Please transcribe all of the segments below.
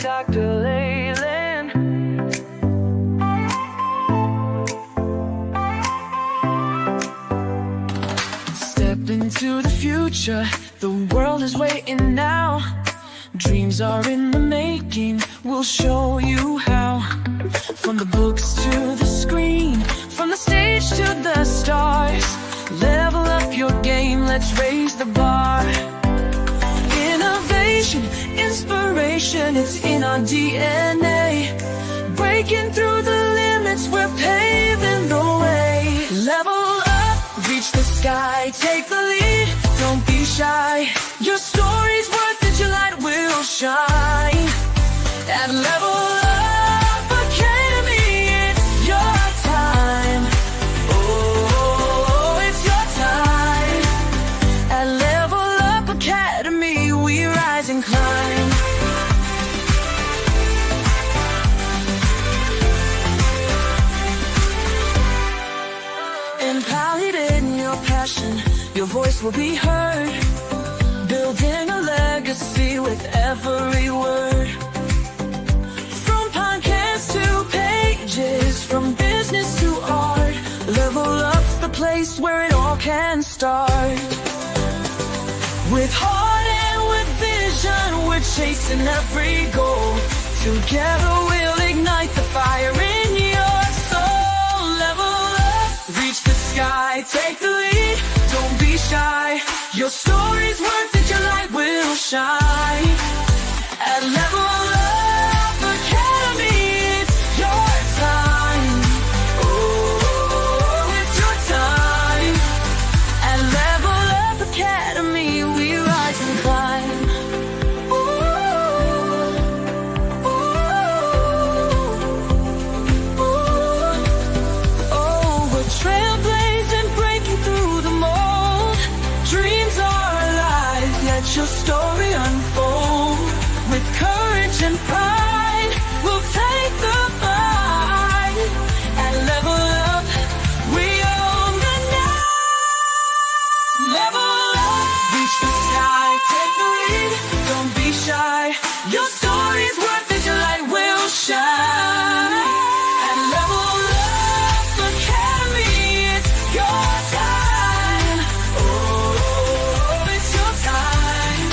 Dr. Leyland. Step into the future, the world is waiting now. Dreams are in the making, we'll show you how. From the books to the screen, from the stage to the stars. Level up your game, let's raise the bar. Innovation, inspiration, it's in our DNA. Breaking through the limits, we're paving the way. Level up, reach the sky, take the lead, don't be shy. Your story's worth it, your light will shine. At Level Up Academy, it's your time. Oh, it's your time. At Level Up Academy, we rise and climb. Empowered in your passion, your voice will be heard. Building a legacy with every word. From podcasts to pages, from business to art. Level Up's the place where it all can start. With heart and with vision, we're chasing every goal. Together we'll ignite the fire in your soul. Level up, reach the sky, take the lead, don't be shy. Your story's worth it, your light will shine. At Level Up Academy, it's your time. Oh, it's your time. At Level Up Academy, we rise and climb. Ooh, ooh, ooh. Oh, we're trailblazing, breaking through the mold. Dreams are alive, let your story unfold. With courage and pride, we'll take the fight. At Level Up, we own the night. Level up, reach the sky, take the lead, don't be shy. Your story's worth it, your light will shine. At Level Up Academy, it's your time. Oh, it's your time.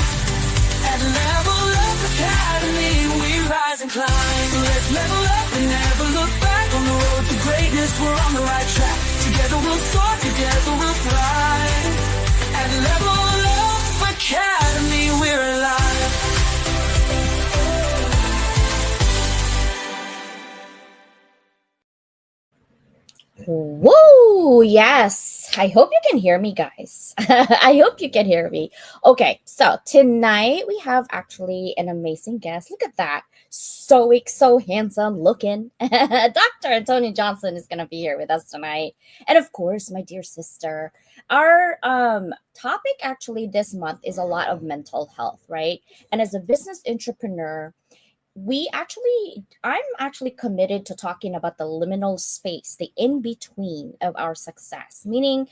At Level Up Academy, we rise and climb. So let's level up and never look back. On the road to greatness, we're on the right track. Together we'll soar, together we'll thrive. At Level Up Academy, we're alive. Whoa, yes. I hope you can hear me, guys. I hope you can hear me. Okay, so tonight we have actually an amazing guest. Look at that. Stoic, so handsome looking. Dr. Antonia Johnson is going to be here with us tonight. And of course, my dear sister. Our topic actually this month is a lot of mental health, right? And as a business entrepreneur, I'm actually committed to talking about the liminal space, the in between of our success. Meaning,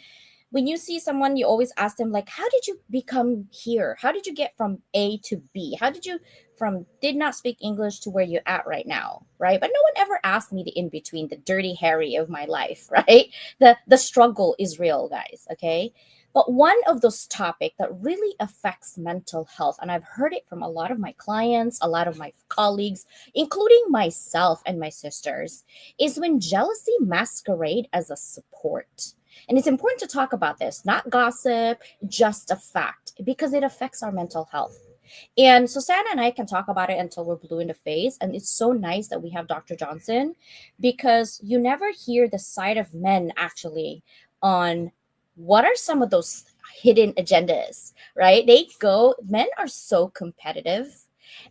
when you see someone, you always ask them, like, how did you become here? How did you get from A to B? How did you from did not speak English to where you're at right now? Right. But no one ever asked me the in between, the dirty Harry of my life, right? The struggle is real, guys. Okay. But one of those topics that really affects mental health, and I've heard it from a lot of my clients, a lot of my colleagues, including myself and my sisters, is when jealousy masquerade as a support. And it's important to talk about this, not gossip, just a fact, because it affects our mental health. And Susanna and I can talk about it until we're blue in the face. And it's so nice that we have Dr. Johnson, because you never hear the side of men actually on what are some of those hidden agendas, right? Men are so competitive.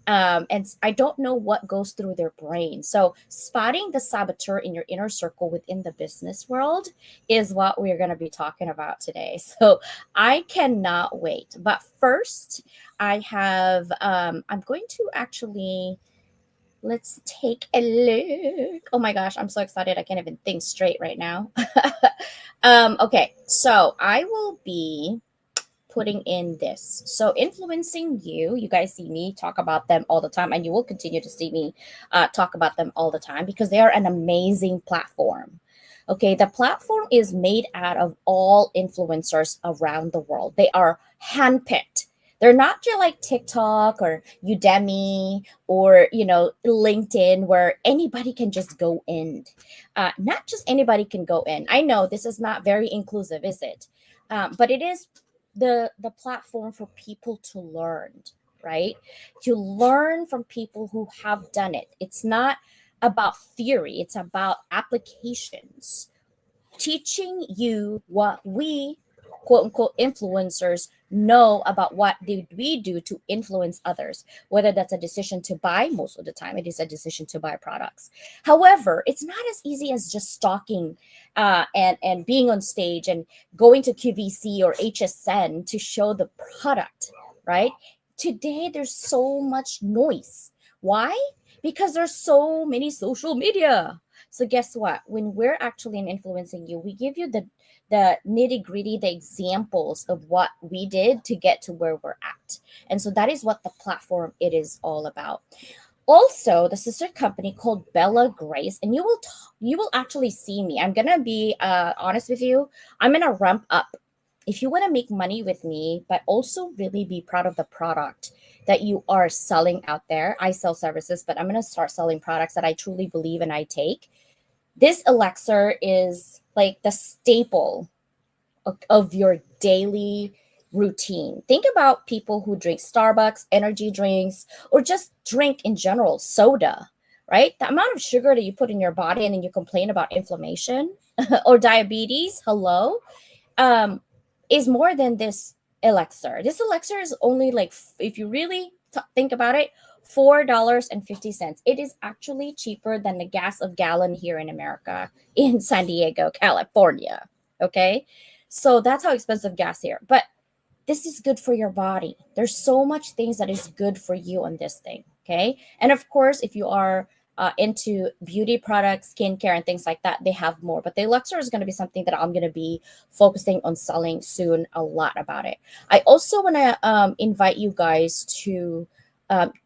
And I don't know what goes through their brain. So spotting the saboteur in your inner circle within the business world is what we're going to be talking about today. So I cannot wait. But first, I'm going to actually, let's take a look. Oh my gosh, I'm so excited. I can't even think straight right now. Okay, so I will be putting in this. So influencing you guys see me talk about them all the time, and you will continue to see me talk about them all the time because they are an amazing platform. Okay, the platform is made out of all influencers around the world. They are handpicked. They're not just like TikTok or Udemy or LinkedIn where anybody can just go in. Not just anybody can go in. I know this is not very inclusive, is it? But it is the platform for people to learn, right? To learn from people who have done it. It's not about theory, it's about applications, teaching you what we, quote unquote, influencers know about what did we do to influence others, whether that's a decision to buy. Most of the time it is a decision to buy products. However, it's not as easy as just stalking and being on stage and going to QVC or HSN to show the product, right? Today there's so much noise. Why? Because there's so many social media. So guess what? When we're actually influencing you, we give you the nitty gritty, the examples of what we did to get to where we're at. And so that is what the platform it is all about. Also, the sister company called Bella Grace, and you will actually see me. I'm gonna be honest with you. I'm gonna ramp up. If you want to make money with me, but also really be proud of the product that you are selling out there. I sell services, but I'm going to start selling products that I truly believe and I take. This elixir is like the staple of your daily routine. Think about people who drink Starbucks, energy drinks, or just drink in general, soda, right? The amount of sugar that you put in your body and then you complain about inflammation or diabetes, hello, um, is more than this elixir. This elixir is only like, if you really think about it, $4.50. It is actually cheaper than the gas of gallon here in America, in San Diego, California. Okay, so that's how expensive gas here. But this is good for your body. There's so much things that is good for you on this thing. Okay, and of course, if you are into beauty products, skincare, and things like that, they have more. But the elixir is going to be something that I'm going to be focusing on selling soon a lot about it. I also want to invite you guys to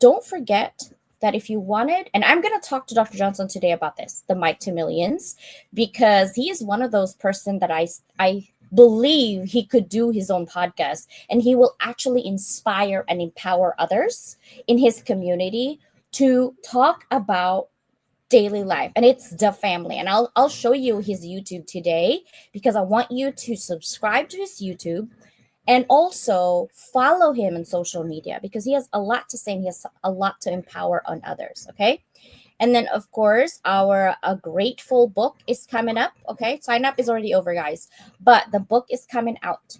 don't forget that if you wanted, and I'm going to talk to Dr. Johnson today about this, the Mic to Millions, because he is one of those person that I believe he could do his own podcast and he will actually inspire and empower others in his community to talk about daily life, and it's the family. And I'll show you his YouTube today because I want you to subscribe to his YouTube and also follow him on social media because he has a lot to say and he has a lot to empower on others. Okay, and then of course our a grateful book is coming up. Okay, sign up is already over, guys, but the book is coming out,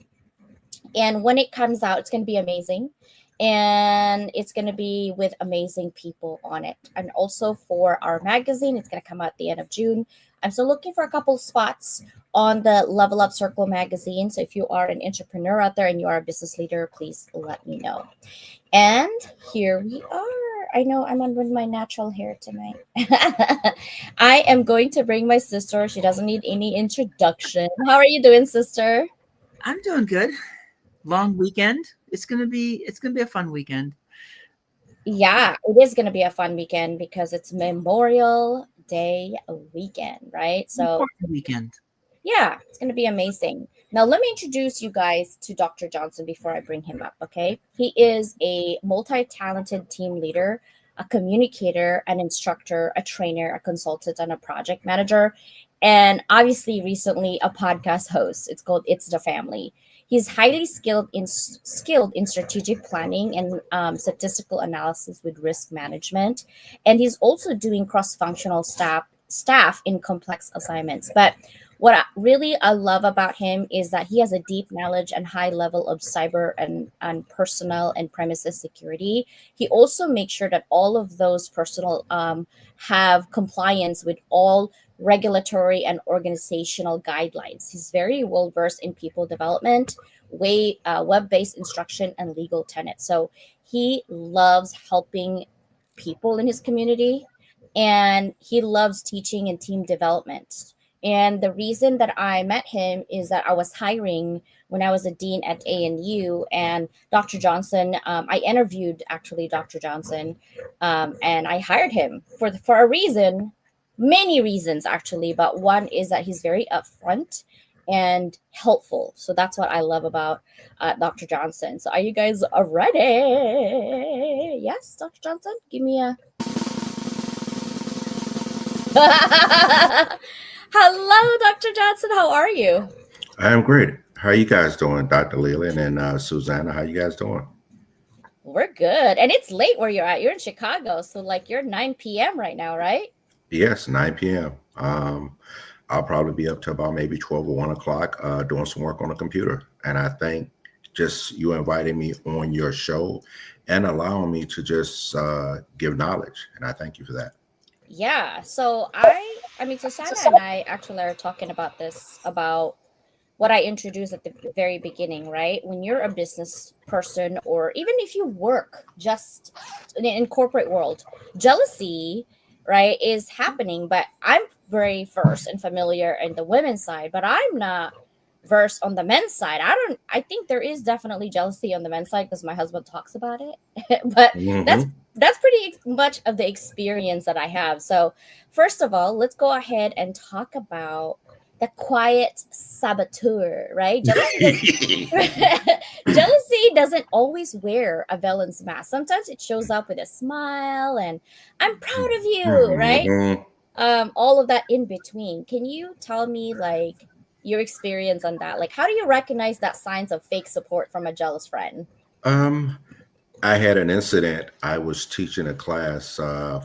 and when it comes out, it's going to be amazing. And it's going to be with amazing people on it. And also for our magazine, it's going to come out at the end of June. I'm still looking for a couple spots on the Level Up Circle magazine. So if you are an entrepreneur out there and you are a business leader, please let me know. And here we are. I know I'm on with my natural hair tonight. I am going to bring my sister. She doesn't need any introduction. How are you doing, sister? I'm doing good. Long weekend. It's gonna be a fun weekend. Yeah, it is going to be a fun weekend because it's Memorial Day weekend, right? So, Important weekend. yeah, it's going to be amazing. Now, let me introduce you guys to Dr. Johnson before I bring him up, okay? He is a multi talented team leader, a communicator, an instructor, a trainer, a consultant, and a project manager. And obviously, recently, a podcast host. It's called It's the Family. He's highly skilled in strategic planning and statistical analysis with risk management, and he's also doing cross functional staff in complex assignments. But what I love about him is that he has a deep knowledge and high level of cyber and personal and premises security. He also makes sure that all of those personal have compliance with all regulatory and organizational guidelines. He's very well versed in people development, web-based instruction, and legal tenets. So he loves helping people in his community, and he loves teaching and team development. And the reason that I met him is that I was hiring when I was a dean at ANU, and Dr. Johnson. I interviewed actually Dr. Johnson, and I hired him for a reason, many reasons actually, but one is that he's very upfront and helpful. So that's what I love about Dr. Johnson. So are you guys ready? Yes, Dr. Johnson, give me a. Hello, Dr. Johnson. How are you? I am great. How are you guys doing, Dr. Leland and Susanna? How you guys doing? We're good. And it's late where you're at. You're in Chicago. So, like, you're 9 p.m. right now, right? Yes, 9 p.m. I'll probably be up to about maybe 12 or 1 o'clock doing some work on the computer. And I think just you inviting me on your show and allowing me to just give knowledge. And I thank you for that. Yeah. So, I mean, Susanna and I actually are talking about this, about what I introduced at the very beginning, right? When you're a business person, or even if you work just in corporate world, jealousy, right, is happening. But I'm very versed and familiar in the women's side, but I'm not versed on the men's side. I think there is definitely jealousy on the men's side because my husband talks about it. But that's Hmm. that's pretty much of the experience that I have. So first of all, let's go ahead and talk about the quiet saboteur, right? Jealousy doesn't always wear a villain's mask. Sometimes it shows up with a smile and I'm proud of you, right? Hmm. All of that in between. Can you tell me like your experience on that? Like how do you recognize that signs of fake support from a jealous friend? Um, I had an incident. I was teaching a class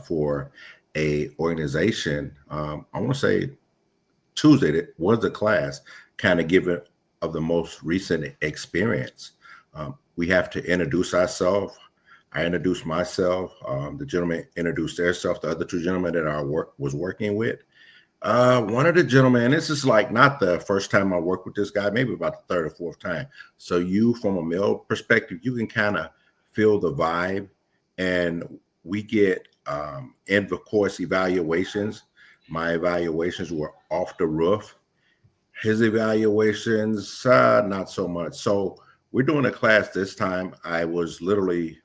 for a organization. I want to say Tuesday that was the class, kind of given of the most recent experience. We have to introduce ourselves. I introduced myself. The gentleman introduced themselves. The other two gentlemen that I was working with. One of the gentlemen, this is like not the first time I worked with this guy, maybe about the third or fourth time. So you, from a male perspective, you can kind of feel the vibe, and we get in the course evaluations. My evaluations were off the roof. His evaluations, not so much. So we're doing a class this time. I was literally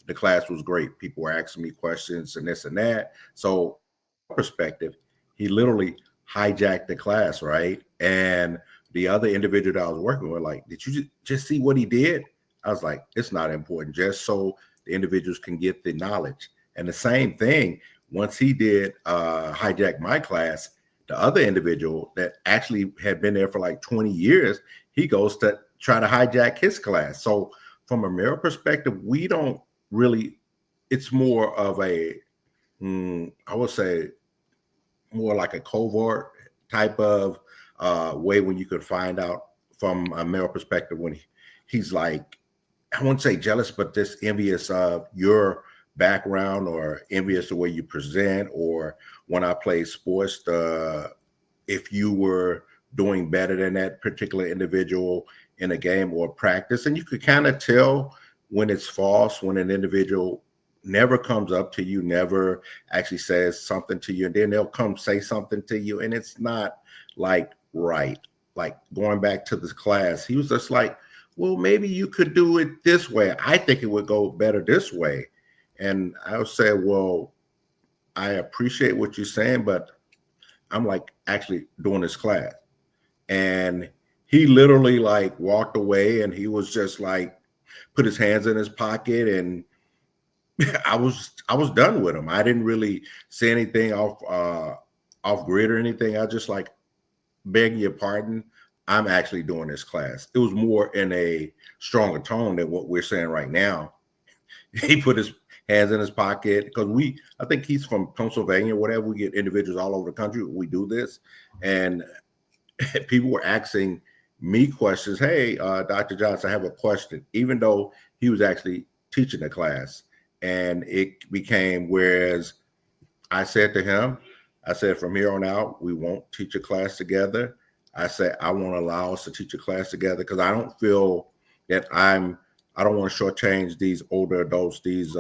the class was great. People were asking me questions and this and that. So perspective, he literally hijacked the class, right? And the other individual that I was working with, like, did you just see what he did? I was like, it's not important, just so the individuals can get the knowledge. And the same thing, once he did hijack my class, the other individual that actually had been there for like 20 years, he goes to try to hijack his class. So from a mirror perspective, we don't really, it's more of a, I would say, more like a covert type of way when you could find out from a male perspective when he's like, I wouldn't say jealous, but just envious of your background or envious the way you present. Or when I play sports, if you were doing better than that particular individual in a game or practice, and you could kind of tell when it's false, when an individual never comes up to you, never actually says something to you, and then they'll come say something to you, and it's not like right. Like going back to this class, he was just like, well, maybe you could do it this way. I think it would go better this way. And I would say, well, I appreciate what you're saying, but I'm like actually doing this class. And he literally like walked away, and he was just like put his hands in his pocket, and I was done with him. I didn't really say anything off grid or anything. I just like, begging your pardon, I'm actually doing this class. It was more in a stronger tone than what we're saying right now. He put his hands in his pocket because I think he's from Pennsylvania, whatever. We get individuals all over the country. We do this, and people were asking me questions. Hey, Dr. Johnson, I have a question, even though he was actually teaching the class. And it became, whereas I said to him, I said, from here on out, we won't teach a class together. I said, I won't allow us to teach a class together because I don't feel that I don't want to shortchange these older adults, these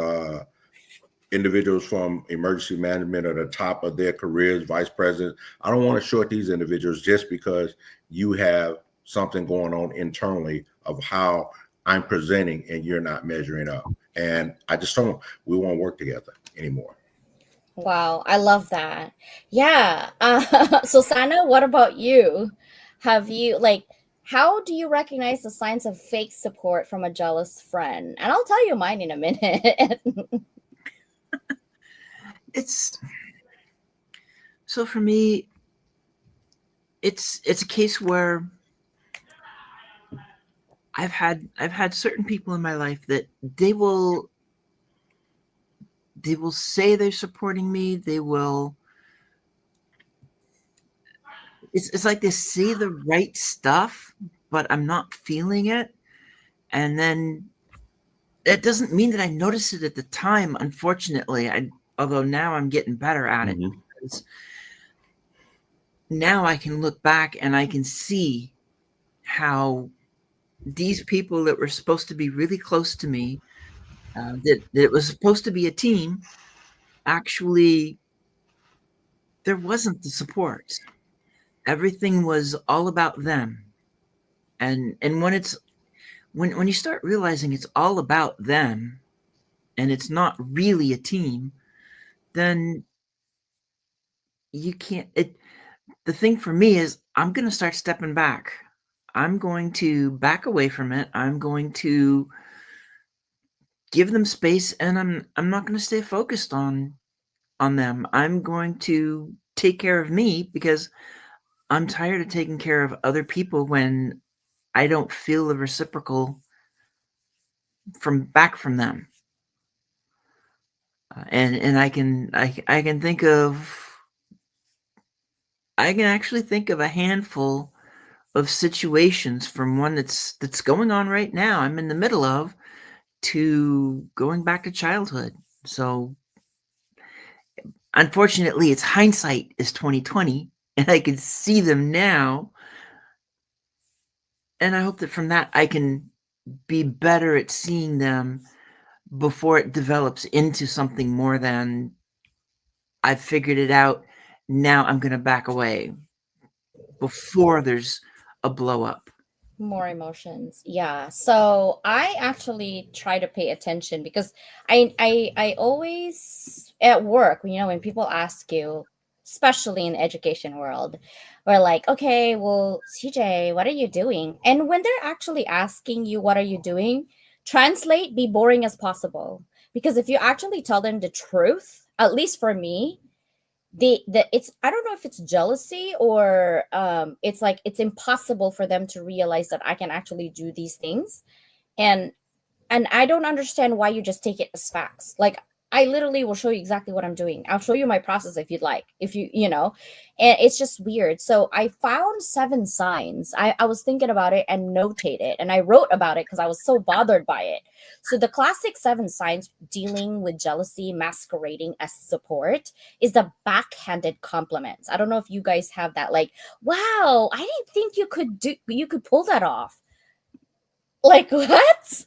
individuals from emergency management at the top of their careers, vice presidents. I don't want to short these individuals just because you have something going on internally of how I'm presenting and you're not measuring up. And I just don't, we won't work together anymore. Wow, I love that. Yeah. So Sana, what about you? Have you like how do you recognize the signs of fake support from a jealous friend? And I'll tell you mine in a minute. It's so for me, it's a case where I've had certain people in my life that they will say they're supporting me. They will. It's like they say the right stuff, but I'm not feeling it, and then it doesn't mean that I notice it at the time. Unfortunately, although now I'm getting better at it, Mhm. because now I can look back and I can see how these people that were supposed to be really close to me, that it was supposed to be a team, actually there wasn't the support. Everything was all about them. And when you start realizing it's all about them and it's not really a team, then you can't it the thing for me is I'm going to start stepping back. I'm going to back away from it. I'm going to give them space, and I'm not going to stay focused on them. I'm going to take care of me because I'm tired of taking care of other people when I don't feel the reciprocal from them. And I can think of I can actually think of a handful of situations from one that's going on right now. I'm in the middle of to going back to childhood. So unfortunately, it's hindsight is 2020, and I can see them now. And I hope that from that I can be better at seeing them before it develops into something more than I've figured it out. Now I'm going to back away before there's a blow up. More emotions. Yeah. So I actually try to pay attention because I always at work, when people ask you, especially in the education world, we're like, okay, well, CJ, what are you doing? And when they're actually asking you what are you doing, translate be boring as possible. Because if you actually tell them the truth, at least for me, the it's I don't know if it's jealousy or it's like it's impossible for them to realize that I can actually do these things. and and I don't understand why you just take it as facts. Like I literally will show you exactly what I'm doing. I'll show you my process if you'd like. If and it's just weird. So I found 7 signs. I was thinking about it and notated it, and I wrote about it because I was so bothered by it. So the classic 7 signs dealing with jealousy masquerading as support is the backhanded compliments. I don't know if you guys have that. Like, wow, I didn't think you could pull that off. Like what?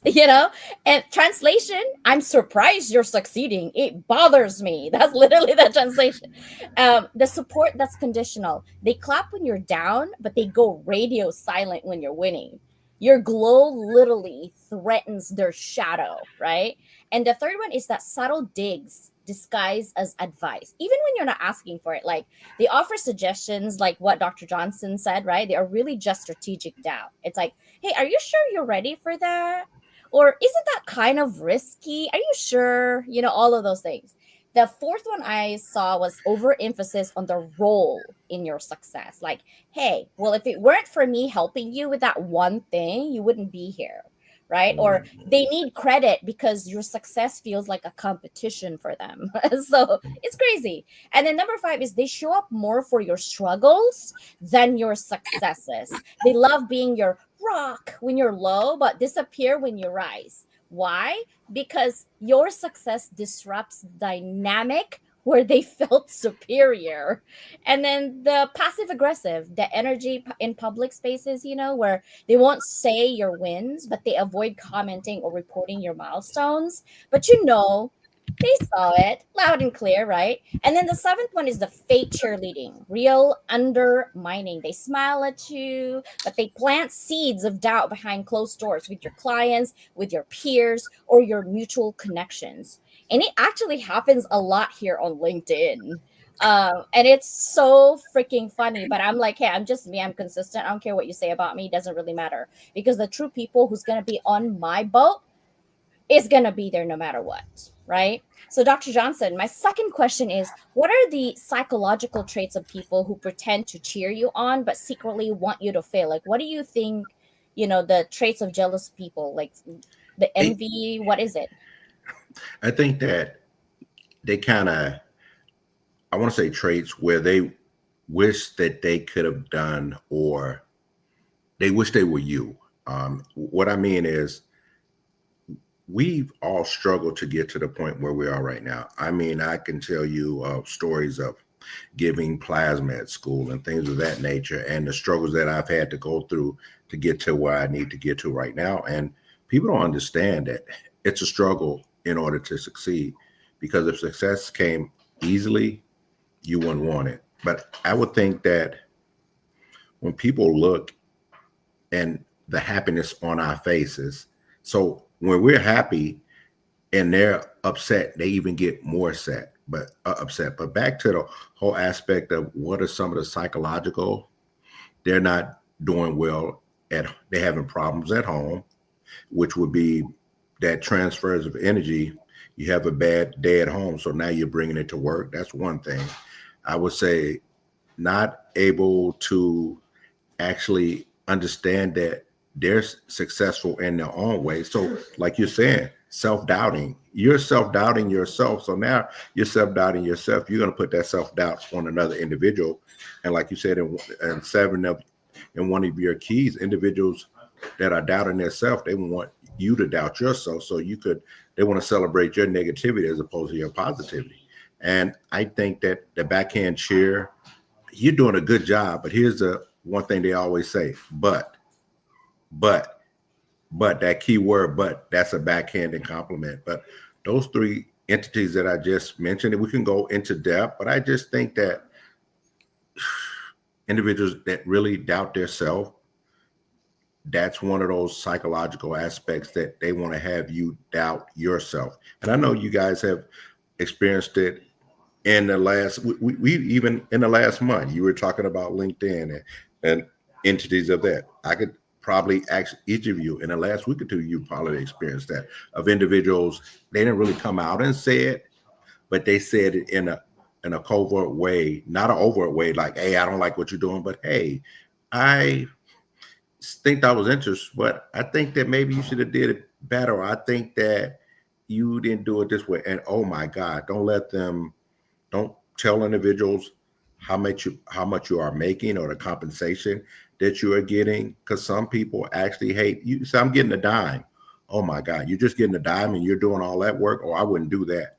And translation, I'm surprised you're succeeding, it bothers me. That's literally the translation. The support that's conditional, they clap when you're down but they go radio silent when you're winning. Your glow literally threatens their shadow, right? And the third one is that subtle digs disguised as advice even when you're not asking for it. Like they offer suggestions, like what Dr. Johnson said, right? They are really just strategic doubt. It's like, hey, are you sure you're ready for that? Or isn't that kind of risky? Are you sure? All of those things. The fourth one I saw was overemphasis on the role in your success. Like, hey, well, if it weren't for me helping you with that one thing, you wouldn't be here. Right. Or they need credit because your success feels like a competition for them. So it's crazy. And then number 5 is they show up more for your struggles than your successes. They love being your rock when you're low, but disappear when you rise. Why? Because your success disrupts dynamic where they felt superior. And then the passive aggressive, the energy in public spaces, where they won't say your wins, but they avoid commenting or reporting your milestones. But They saw it loud and clear, right? And then the seventh one is the fake cheerleading, real undermining. They smile at you, but they plant seeds of doubt behind closed doors with your clients, with your peers, or your mutual connections. And it actually happens a lot here on LinkedIn. And it's so freaking funny. But I'm like, hey, I'm just me. I'm consistent. I don't care what you say about me. It doesn't really matter. Because the true people who's going to be on my boat is going to be there no matter what, right? So, Dr. Johnson, my second question is, what are the psychological traits of people who pretend to cheer you on but secretly want you to fail? Like, what do you think, the traits of jealous people, like the It, envy? What is it? I think that they kind of, I want to say traits where they wish that they could have done, or they wish they were you. What I mean is, we've all struggled to get to the point where we are right now. I mean, I can tell you stories of giving plasma at school and things of that nature, and the struggles that I've had to go through to get to where I need to get to right now. And people don't understand that it's a struggle in order to succeed, because if success came easily, you wouldn't want it. But I would think that when people look and the happiness on our faces, so when we're happy and they're upset, they even get more upset. But back to the whole aspect of what are some of the psychological, they're not doing well they're having problems at home, which would be that transfers of energy. You have a bad day at home, so now you're bringing it to work. That's one thing. I would say not able to actually understand that they're successful in their own way. So, like you're saying, self-doubting. You're self-doubting yourself. So now you're self-doubting yourself. You're going to put that self-doubt on another individual. And like you said, in seven of in one of your keys, individuals that are doubting themselves, they want you to doubt yourself. So they want to celebrate your negativity as opposed to your positivity. And I think that the backhand cheer, you're doing a good job, but here's the one thing they always say, but that key word, but that's a backhanded compliment. But those three entities that I just mentioned, we can go into depth, but I just think that individuals that really doubt their self, that's one of those psychological aspects that they want to have you doubt yourself. And I know you guys have experienced it in the last, we even in the last month, you were talking about LinkedIn and entities of that. I could probably ask each of you in the last week or two, you probably experienced that, of individuals, they didn't really come out and say it, but they said it in a covert way, not an overt way, like, hey, I don't like what you're doing, but hey, I think that was interesting, but I think that maybe you should have did it better. I think that you didn't do it this way. And oh my God, don't tell individuals how much you are making or the compensation that you are getting, because some people actually hate you. So I'm getting a dime. Oh my God, you're just getting a dime and you're doing all that work. Oh, I wouldn't do that.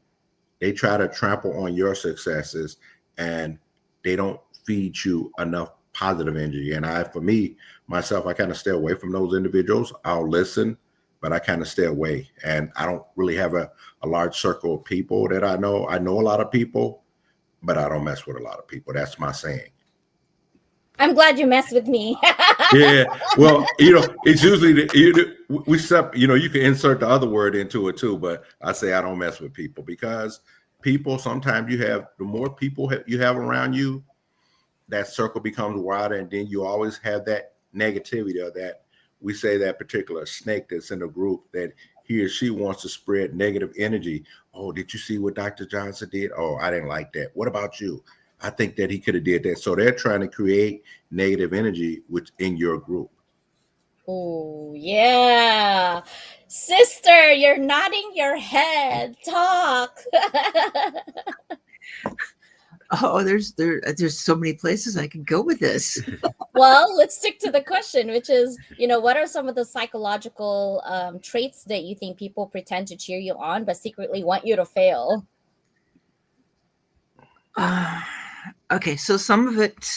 They try to trample on your successes, and they don't feed you enough positive energy. And for me, myself, I kind of stay away from those individuals. I'll listen, but I kind of stay away. And I don't really have a large circle of people that I know. I know a lot of people, but I don't mess with a lot of people. That's my saying. I'm glad you messed with me. Yeah. Well, it's usually you can insert the other word into it too, but I say I don't mess with people, because people, sometimes the more people you have around you, that circle becomes wider, and then you always have that negativity, or that, we say, that particular snake that's in the group, that he or she wants to spread negative energy. Oh, did you see what Dr. Johnson did? Oh, I didn't like that. What about you? I think that he could have did that. So they're trying to create negative energy within your group. Oh, yeah. Sister, you're nodding your head. Talk. Oh, there's so many places I could go with this. Well, let's stick to the question, which is, what are some of the psychological traits that you think people pretend to cheer you on, but secretly want you to fail? Okay, so some of it,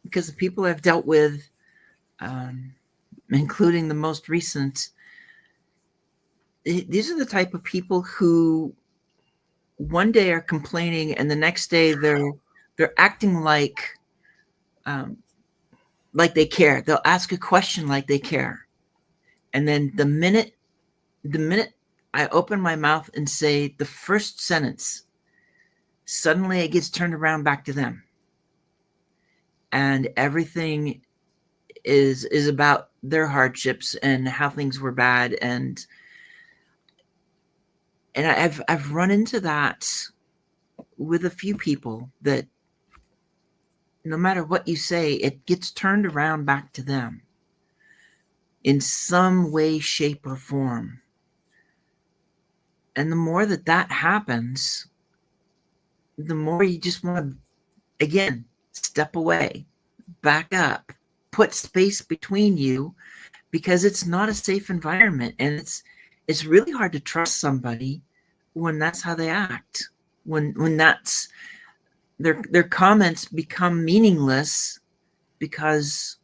because the people I've dealt with, including the most recent, these are the type of people who one day are complaining and the next day they're acting like they care. They'll ask a question like they care. And then the minute I open my mouth and say the first sentence, suddenly it gets turned around back to them. And everything is about their hardships and how things were bad. And I've run into that with a few people, that no matter what you say, it gets turned around back to them in some way, shape, or form. And the more that happens, the more you just want to, again, step away, back up, put space between you, because it's not a safe environment. And it's really hard to trust somebody when that's how they act, when that's their comments become meaningless because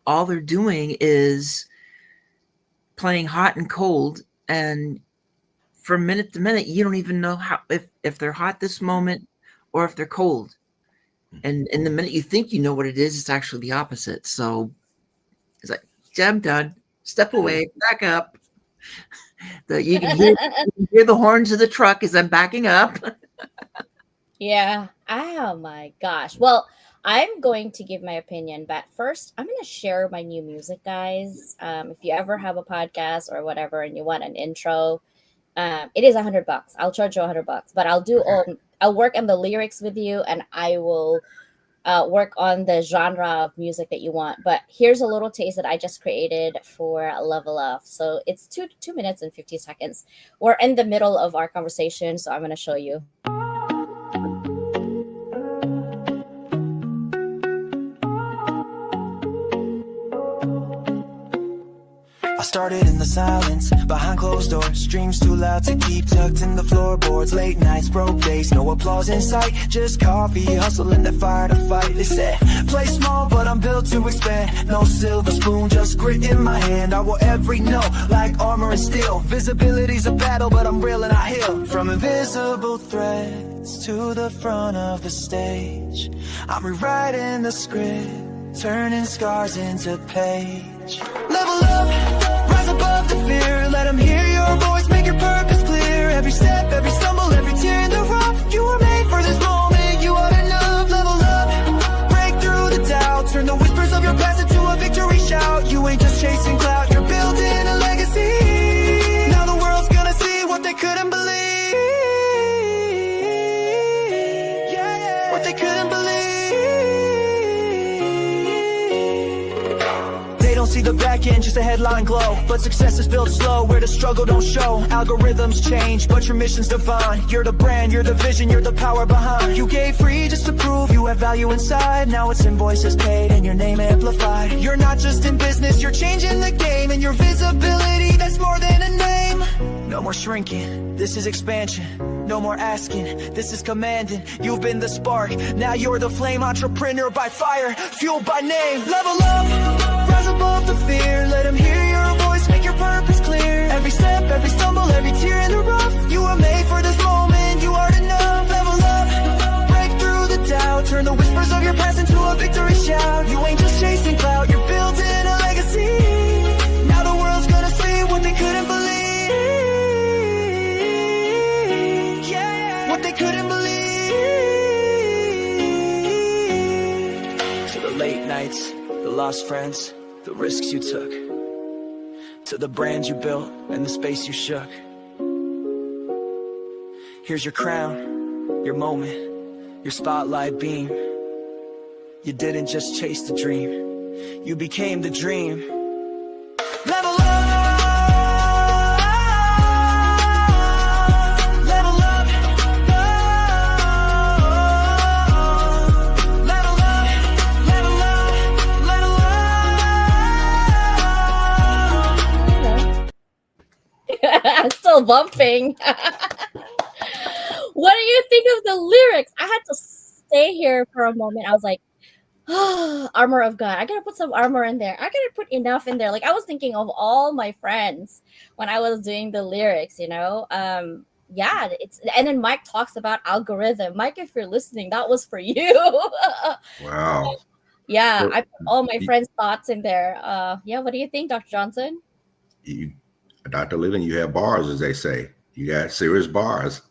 all they're doing is playing hot and cold. And from minute to minute, you don't even know how if they're hot this moment or if they're cold. And in the minute you think you know what it is, it's actually the opposite. So it's like, I'm done. Step away, back up. You can hear the horns of the truck as I'm backing up. Yeah. Oh my gosh. Well, I'm going to give my opinion, but first I'm going to share my new music, guys. If you ever have a podcast or whatever and you want an intro, it is $100. I'll charge you $100, but I'll work on the lyrics with you, and I will work on the genre of music that you want. But here's a little taste that I just created for Level Up. So it's 2 minutes and 50 seconds. We're in the middle of our conversation, so I'm going to show you. I started in the silence, behind closed doors. Dreams too loud to keep tucked in the floorboards. Late nights, broke days, no applause in sight. Just coffee, hustling that fire to fight. They said, play small, but I'm built to expand. No silver spoon, just grit in my hand. I will every note, like armor and steel. Visibility's a battle, but I'm real and I heal. From invisible threads to the front of the stage, I'm rewriting the script, turning scars into page. Level up, rise above the fear. Let them hear your voice, make your purpose clear. Every step, every stumble, every tear in the rough. You were made for this moment, you are enough. Level up, break through the doubt. Turn the whispers of your past into a victory shout. You ain't just chasing clout, you're building a legacy. Now the world's gonna see what they couldn't believe. Yeah, what they couldn't believe. See the back end, just a headline glow. But success is built slow, where the struggle don't show. Algorithms change, but your mission's divine. You're the brand, you're the vision, you're the power behind. You gave free just to prove you have value inside. Now it's invoices paid and your name amplified. You're not just in business, you're changing the game. And your visibility, that's more than a name. No more shrinking, this is expansion. No more asking, this is commanding. You've been the spark, now you're the flame. Entrepreneur by fire, fueled by name. Level up, rise above the fear. Let them hear your voice, make your purpose clear. Every step, every stumble, every tear in the rough. You were made for this moment, you are enough. Level up, break through the doubt. Turn the whispers of your past into a victory shout. You ain't just chasing clout, you're building a legacy. Now the world's gonna see what they couldn't believe. What they couldn't believe. To the late nights, the lost friends, the risks you took, to the brand you built and the space you shook. Here's your crown, your moment, your spotlight beam. You didn't just chase the dream, you became the dream. Level up. I'm still bumping. What do you think of the lyrics? I had to stay here for a moment. I was like, Armor of God. I gotta put some armor in there. I gotta put enough in there. Like I was thinking of all my friends when I was doing the lyrics, you know. Yeah, it's and then Mike talks about algorithm. Mike, if you're listening, that was for you. Wow. Yeah, So I put all my you, friends' thoughts in there. Yeah, what do you think, Dr. Johnson? you, Dr. Leland, you have bars, as they say. You got serious bars.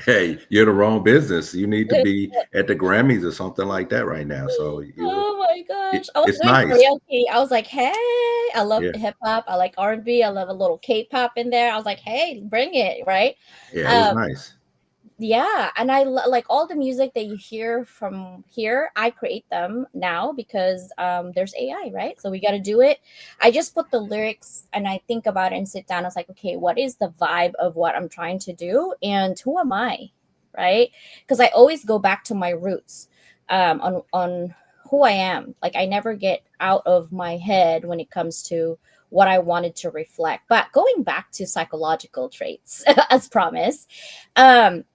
Hey, you're the wrong business. You need to be at the Grammys or something like that right now. So Oh my gosh. I was it's doing nice. karaoke. I was like, hey, I love Yeah, hip hop. I like R&B. I love a little K-pop in there. I was like, hey, bring it, right? yeah, it was Um, nice. yeah, and like all the music that you hear from here, I create them now because there's AI, right? So we got to do it. I just put the lyrics and I think about it and sit down. I was like, okay, what is the vibe of what I'm trying to do, and who am I, right? Because I always go back to my roots, on who I am. Like I never get out of my head when it comes to what I wanted to reflect. But going back to psychological traits, as promised,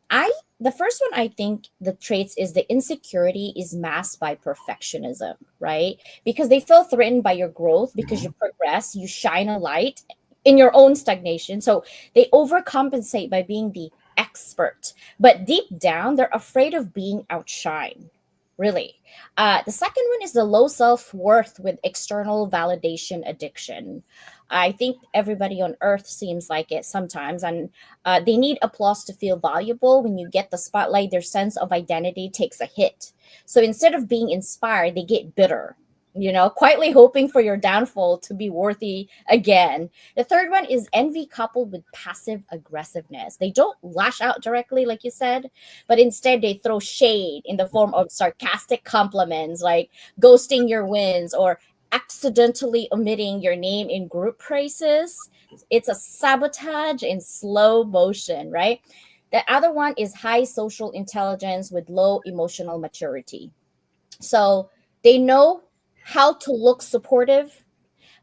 I the first one, I think the traits is the insecurity is masked by perfectionism, right? Because they feel threatened by your growth because you Mhm. progress, you shine a light in your own stagnation. So they overcompensate by being the expert, but deep down they're afraid of being outshined. Really. The second one is the low self worth with external validation addiction. I think everybody on earth seems like it sometimes, and they need applause to feel valuable. When you get the spotlight, their sense of identity takes a hit. So instead of being inspired, they get bitter, quietly hoping for your downfall to be worthy again. The third one is envy coupled with passive aggressiveness. They don't lash out directly, like you said, but instead they throw shade in the form of sarcastic compliments, like ghosting your wins or accidentally omitting your name in group praises. It's a sabotage in slow motion, right? The other one is high social intelligence with low emotional maturity. So they know how to look supportive,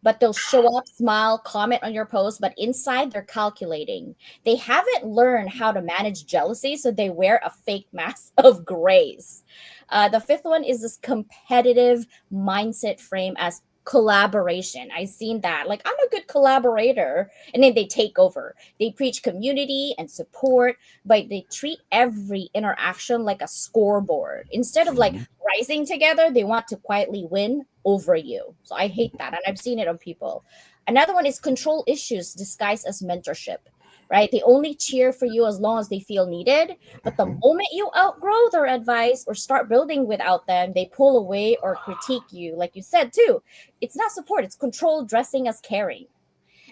but they'll show up, smile, comment on your post, but inside they're calculating. They haven't learned how to manage jealousy, so they wear a fake mask of grace. The fifth one is this competitive mindset frame as collaboration. I've seen that. Like, I'm a good collaborator. And then they take over. They preach community and support, but they treat every interaction like a scoreboard. Instead of like Mhm. rising together, they want to quietly win over you. So I hate that. And I've seen it on people. Another one is control issues disguised as mentorship, right? They only cheer for you as long as they feel needed. But the Mhm. moment you outgrow their advice or start building without them, they pull away or critique you. Like you said, too, it's not support, it's control dressing as caring.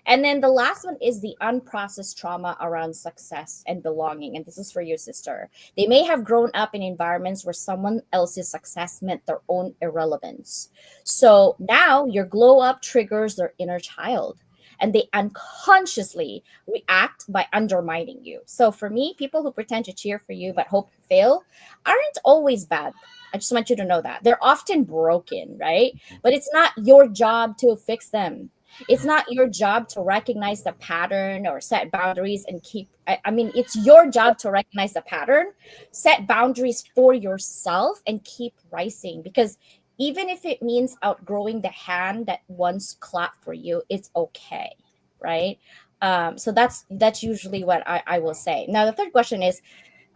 And then the last one is the unprocessed trauma around success and belonging. And this is for your sister. They may have grown up in environments where someone else's success meant their own irrelevance. So now your glow up triggers their inner child. And they unconsciously react by undermining you. So for me, people who pretend to cheer for you but hope you fail aren't always bad. I just want you to know that. They're often broken, right? But it's not your job to fix them. It's not your job to recognize the pattern or set boundaries and keep, I mean, it's your job to recognize the pattern, set boundaries for yourself, and keep rising. Because even if it means outgrowing the hand that once clapped for you, it's okay, right? So that's usually what I will say. Now the third question is,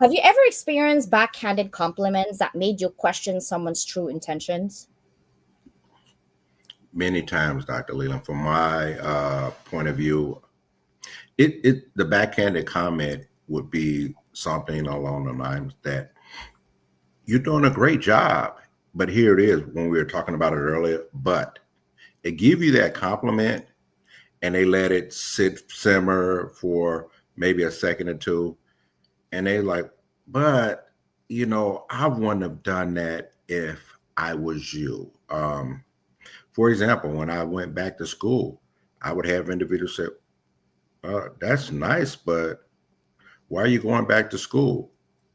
have you ever experienced backhanded compliments that made you question someone's true intentions? Many times, Dr. Leland, from my point of view, it the backhanded comment would be something along the lines that you're doing a great job, but here it is when we were talking about it earlier. But they give you that compliment and they let it simmer for maybe a second or two, and they like, but I wouldn't have done that if I was you. For example, when I went back to school, I would have individuals say, that's nice, but why are you going back to school?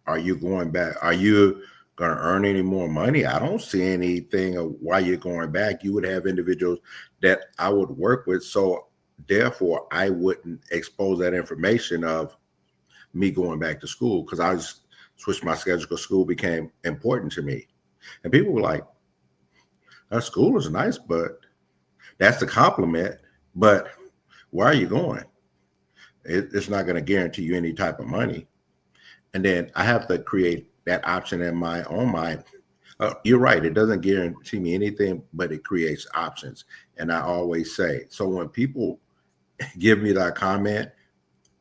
Are you going back? Are you going to earn any more money? I don't see anything of why you're going back. You would have individuals that I would work with. So therefore, I wouldn't expose that information of me going back to school because I just switched my schedule because school became important to me. And people were like, School is nice, but that's the compliment. But where are you going? It's not going to guarantee you any type of money. And then I have to create that option in my own mind. You're right. It doesn't guarantee me anything, but it creates options. And I always say, so when people give me that comment,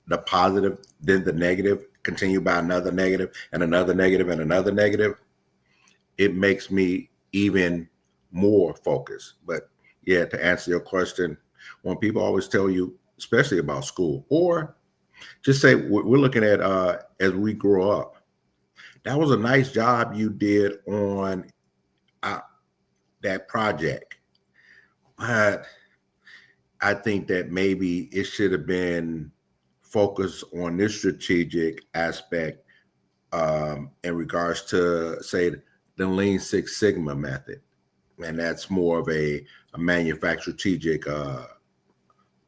the positive, then the negative, continue by another negative and another negative and another negative, it makes me even more focused. But yeah, to answer your question, when people always tell you, especially about school, or just say we're looking at as we grow up, that was a nice job you did on that project, but I think that maybe it should have been focused on this strategic aspect in regards to, say, the Lean Six Sigma method. And that's more of a manufacturer strategic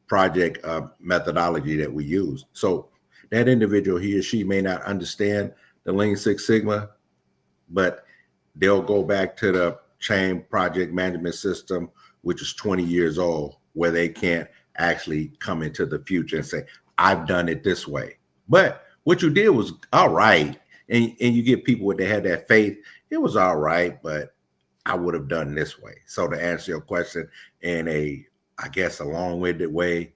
project methodology that we use. So that individual, he or she may not understand the Lean Six Sigma, but they'll go back to the chain project management system, which is 20 years old, where they can't actually come into the future and say, I've done it this way. But what you did was all right. And you get people when they had that faith, it was all right, but I would have done this way. So to answer your question in I guess, a long-winded way,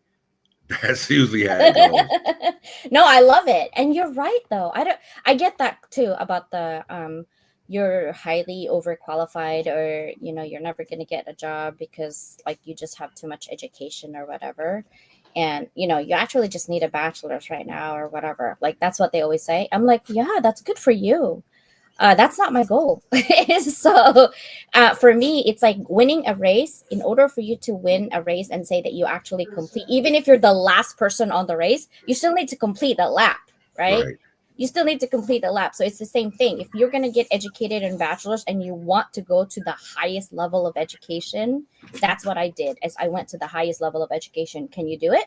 that's usually how it goes. No, I love it. And you're right though. I get that too about the you're highly overqualified, or you're never going to get a job because like you just have too much education or whatever. And you actually just need a bachelor's right now or whatever. Like that's what they always say. I'm like, yeah, that's good for you. That's not my goal. So for me, it's like winning a race. In order for you to win a race and say that you actually complete, even if you're the last person on the race, you still need to complete the lap, right? You still need to complete the lap. So it's the same thing. If you're going to get educated in bachelor's and you want to go to the highest level of education, that's what I did. As I went to the highest level of education. Can you do it?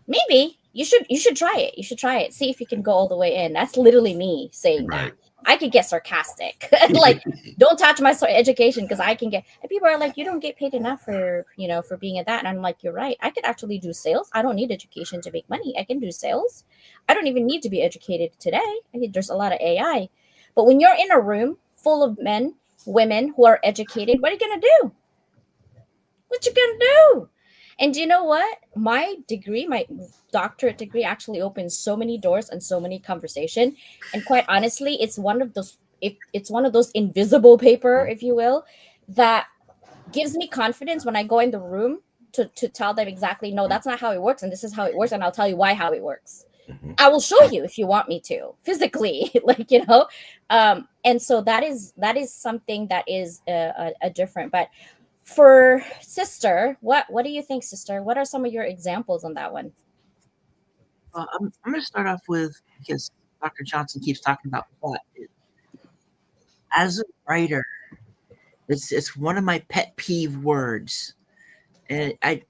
Maybe. You should try it. You should try it. See if you can go all the way in. That's literally me saying that. I could get sarcastic. Like, don't touch my education because I can get, and people are like, you don't get paid enough for being at that. And I'm like, you're right. I could actually do sales. I don't need education to make money. I can do sales. I don't even need to be educated today. I think there's a lot of AI. But when you're in a room full of men, women who are educated, what are you going to do? What you going to do? And you know what? My degree, my doctorate degree actually opens so many doors and so many conversation. And quite honestly, it's one of those invisible paper, if you will, that gives me confidence when I go in the room to tell them exactly, no, that's not how it works. And this is how it works. And I'll tell you how it works. I will show you if you want me to physically, and so that is something that is a different, but for sister, what do you think, sister? What are some of your examples on that one? I'm going to start off with, because Dr. Johnson keeps talking about what. As a writer, it's one of my pet peeve words, and I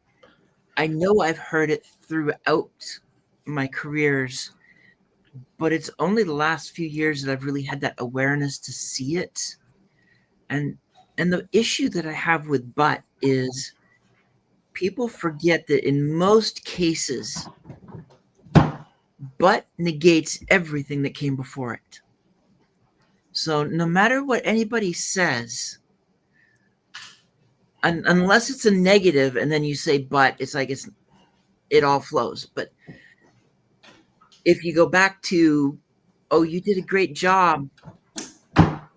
know I've heard it throughout my careers, but it's only the last few years that I've really had that awareness to see it. And the issue that I have with but is people forget that in most cases, but negates everything that came before it. So no matter what anybody says, unless it's a negative and then you say but, it's like it all flows. But if you go back to, oh, you did a great job,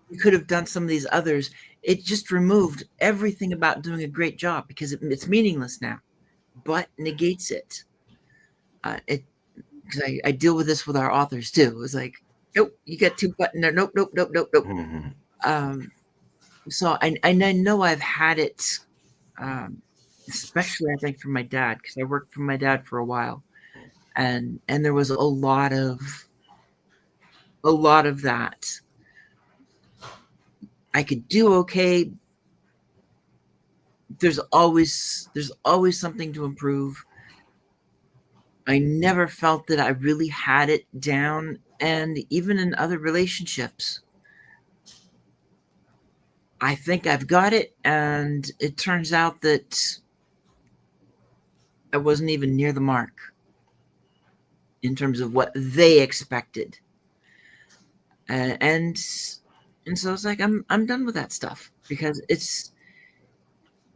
you could have done some of these others, it just removed everything about doing a great job because it's meaningless now. But negates it. Because I deal with this with our authors too. It's like, nope, you got two button there. Nope. Mm-hmm. So I know I've had it, especially I think from my dad, because I worked for my dad for a while, and there was a lot of that. I could do okay. There's always something to improve. I never felt that I really had it down, and even in other relationships, I think I've got it, and it turns out that I wasn't even near the mark in terms of what they expected. And so it's like I'm done with that stuff, because it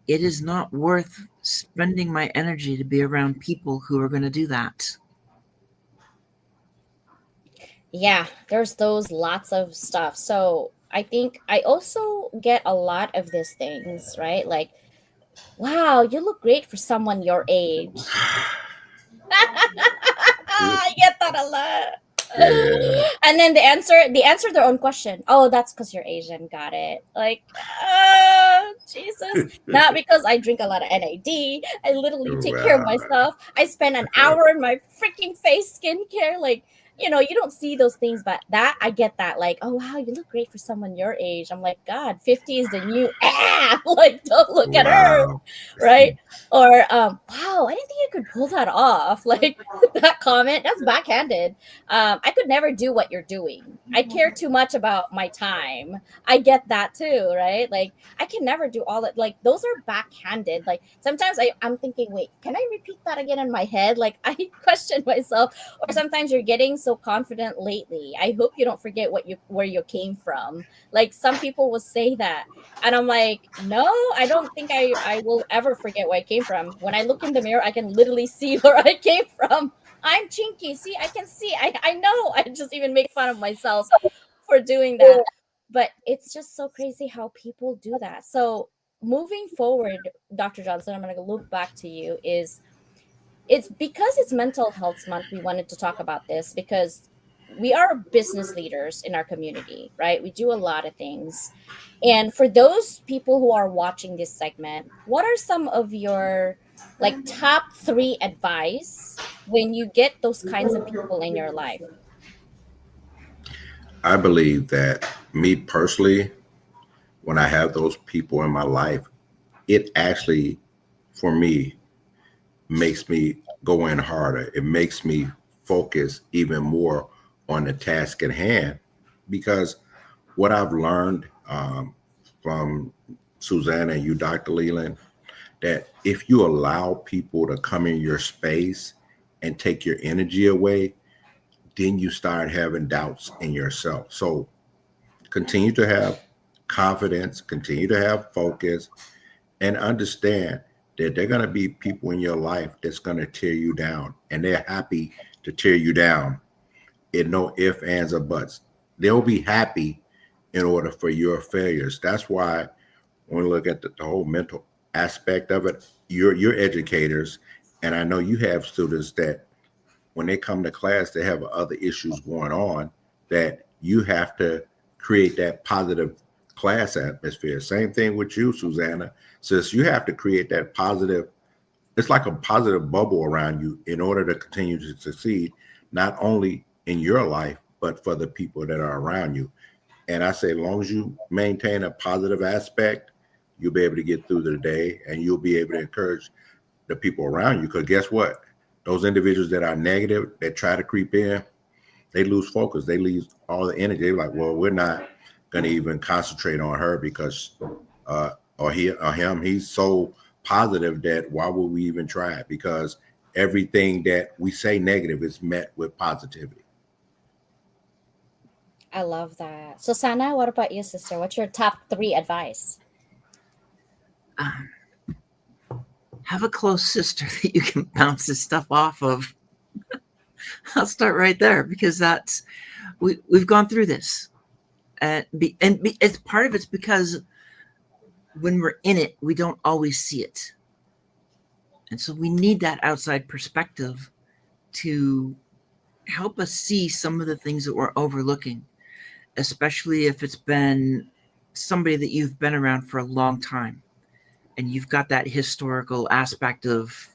is not worth spending my energy to be around people who are going to do that. Yeah, there's those lots of stuff. So I think I also get a lot of these things, right? Like, wow, you look great for someone your age. I get that a lot. Yeah. And then they answer their own question. Oh, that's because you're Asian. Got it. Like, Jesus. Not because I drink a lot of NAD. I literally take care of Wow. myself. I spend an hour in my freaking face skincare. Like, you don't see those things, but that I get that. Like, oh wow, you look great for someone your age. I'm like, God, 50 is the new like, don't look at her, Wow. right? Or wow, I didn't think I could pull that off. Like that comment, that's backhanded. I could never do what you're doing. I care too much about my time. I get that too, right? Like I can never do all that. Like those are backhanded. Like sometimes I'm thinking, wait, can I repeat that again in my head? Like I question myself. Or sometimes you're getting so confident lately. I hope you don't forget where you came from. Like some people will say that. And I'm like, no, I don't think I will ever forget where I came from. When I look in the mirror, I can literally see where I came from. I'm chinky. See, I can see. I know. I just even make fun of myself for doing that. But it's just so crazy how people do that. So moving forward, Dr. Johnson, I'm going to loop back to you. It's because it's Mental Health Month. We wanted to talk about this because we are business leaders in our community, right? We do a lot of things. And for those people who are watching this segment, what are some of your like top 3 advice when you get those kinds of people in your life? I believe that me personally, when I have those people in my life, it actually, for me, makes me go in harder. It makes me focus even more on the task at hand, because what I've learned from Susanna and you, Dr. Leland, that if you allow people to come in your space and take your energy away, then you start having doubts in yourself. So continue to have confidence, continue to have focus, and understand that there are going to be people in your life that's going to tear you down, and they're happy to tear you down in no ifs, ands, or buts. They'll be happy in order for your failures. That's why when we look at the whole mental aspect of it, you're educators, and I know you have students that when they come to class, they have other issues going on, that you have to create that positive class atmosphere. Same thing with you, Susanna. Since you have to create that positive, it's like a positive bubble around you in order to continue to succeed, not only in your life, but for the people that are around you. And I say, as long as you maintain a positive aspect, you'll be able to get through the day, and you'll be able to encourage the people around you. Because guess what? Those individuals that are negative, that try to creep in, they lose focus. They lose all the energy. They're like, well, we're not going to even concentrate on her because, or he or him, he's so positive that why would we even try it? Because everything that we say negative is met with positivity. I love that. Susanna, what about you, sister? What's your top 3 advice? Um, have a close sister that you can bounce this stuff off of. I'll start right there, because we've gone through this, it's part of it's because when we're in it, we don't always see it, and so we need that outside perspective to help us see some of the things that we're overlooking, especially if it's been somebody that you've been around for a long time and you've got that historical aspect of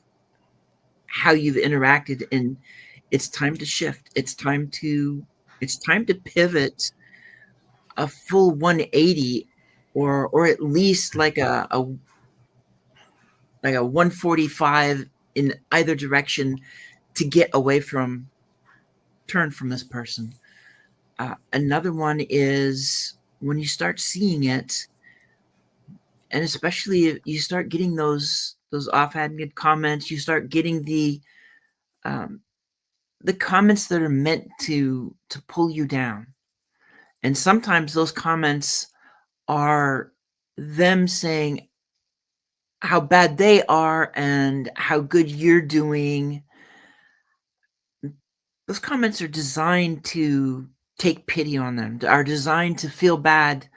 how you've interacted, and it's time to shift. It's time to pivot a full 180, or at least like a 145 in either direction, to get away from turn from this person. Another one is when you start seeing it, and especially if you start getting those offhanded comments, you start getting um, the comments that are meant to pull you down. And sometimes those comments are them saying how bad they are and how good you're doing. Those comments are designed to take pity on them, are designed to feel bad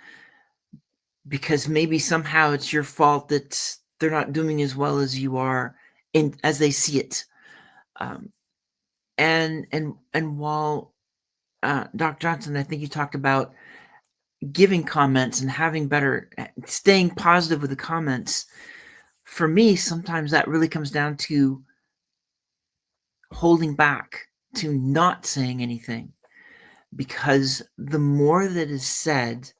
because maybe somehow it's your fault that they're not doing as well as you are in as they see it. Um, and while Dr. Johnson, I think you talked about giving comments and having better, staying positive with the comments. For me, sometimes that really comes down to holding back, to not saying anything, because the more that is said,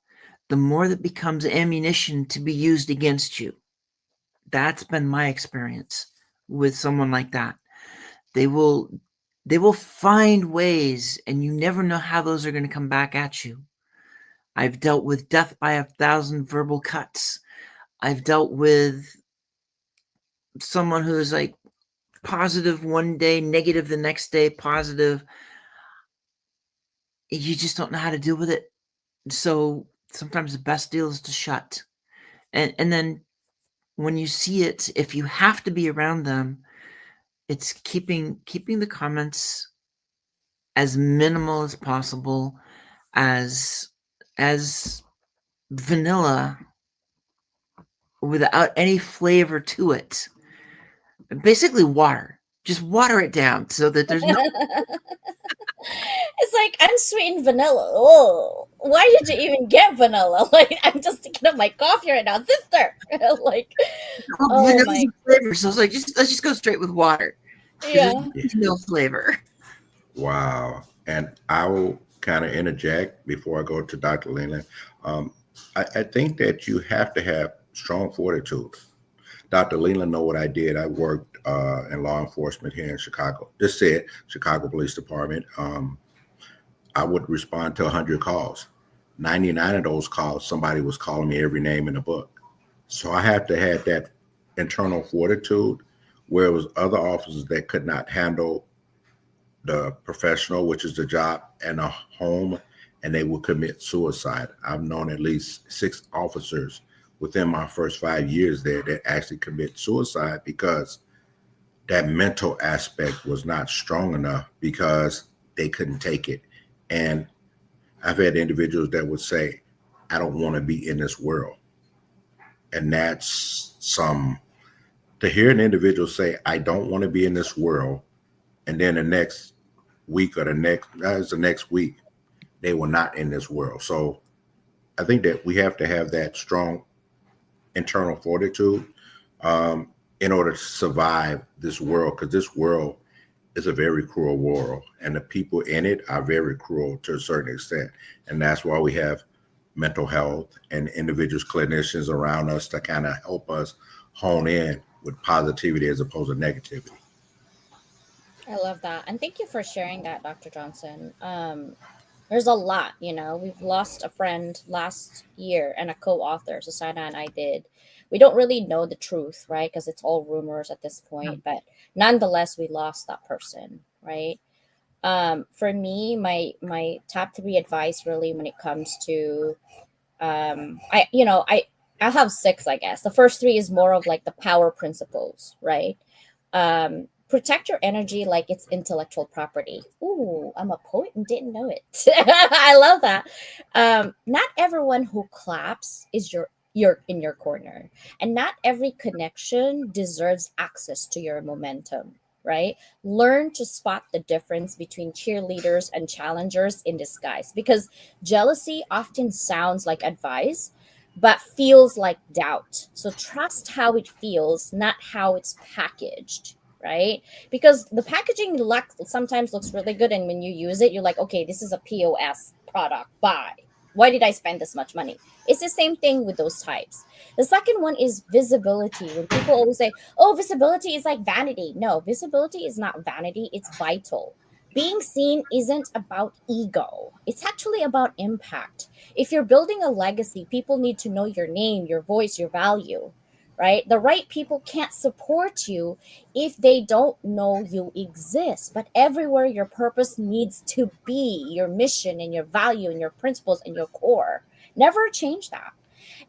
the more that becomes ammunition to be used against you. That's been my experience with someone like that. They will find ways, and you never know how those are going to come back at you. I've dealt with death by 1,000 verbal cuts. I've dealt with someone who is like positive one day, negative the next day, positive. You just don't know how to deal with it. So sometimes the best deal is to shut. And then when you see it, if you have to be around them, it's keeping the comments as minimal as possible, as vanilla, without any flavor to it. Basically water. Just water it down so that there's no It's like unsweetened vanilla. Oh, why did you even get vanilla? Like, I'm just thinking of my coffee right now, sister. Like, oh vanilla my, flavor. So it's like let's just go straight with water. Because yeah. there's no flavor. Wow. And I will kind of interject before I go to Dr. Leland. Um, I think that you have to have strong fortitude. Dr. Leland know what I did. I worked in law enforcement here in Chicago. Just said Chicago Police Department. I would respond to 100 calls. 99 of those calls, somebody was calling me every name in the book. So I had to have that internal fortitude where it was other officers that could not handle the professional, which is the job, and a home, and they would commit suicide. I've known at least 6 officers within my first 5 years there that actually commit suicide because that mental aspect was not strong enough because they couldn't take it. And I've had individuals that would say, I don't want to be in this world. And that's to hear an individual say, I don't want to be in this world, and then the next week or the next week, they were not in this world. So I think that we have to have that strong internal fortitude in order to survive this world, because this world is a very cruel world, and the people in it are very cruel to a certain extent. And that's why we have mental health and individuals, clinicians around us to kind of help us hone in with positivity as opposed to negativity. I love that. And thank you for sharing that, Dr. Johnson. There's a lot, we've lost a friend last year and a co-author, Susanna and I did. We don't really know the truth, right? Because it's all rumors at this point, but nonetheless, we lost that person, right? For me, my top 3 advice really when it comes to I have 6, I guess. The first 3 is more of like the power principles, right? Protect your energy like it's intellectual property. Ooh, I'm a poet and didn't know it. I love that. Not everyone who claps is you're in your corner, and not every connection deserves access to your momentum, right? Learn to spot the difference between cheerleaders and challengers in disguise, because jealousy often sounds like advice but feels like doubt. So trust how it feels, not how it's packaged, right? Because the packaging sometimes looks really good, and when you use it, you're like, okay, this is a POS product. Buy. Why did I spend this much money? It's the same thing with those types. The second one is visibility. When people always say, oh, visibility is like vanity. No, visibility is not vanity, it's vital. Being seen isn't about ego, it's actually about impact. If you're building a legacy, people need to know your name, your voice, your value, right? The right people can't support you if they don't know you exist. But everywhere your purpose needs to be, your mission and your value and your principles and your core, never change that.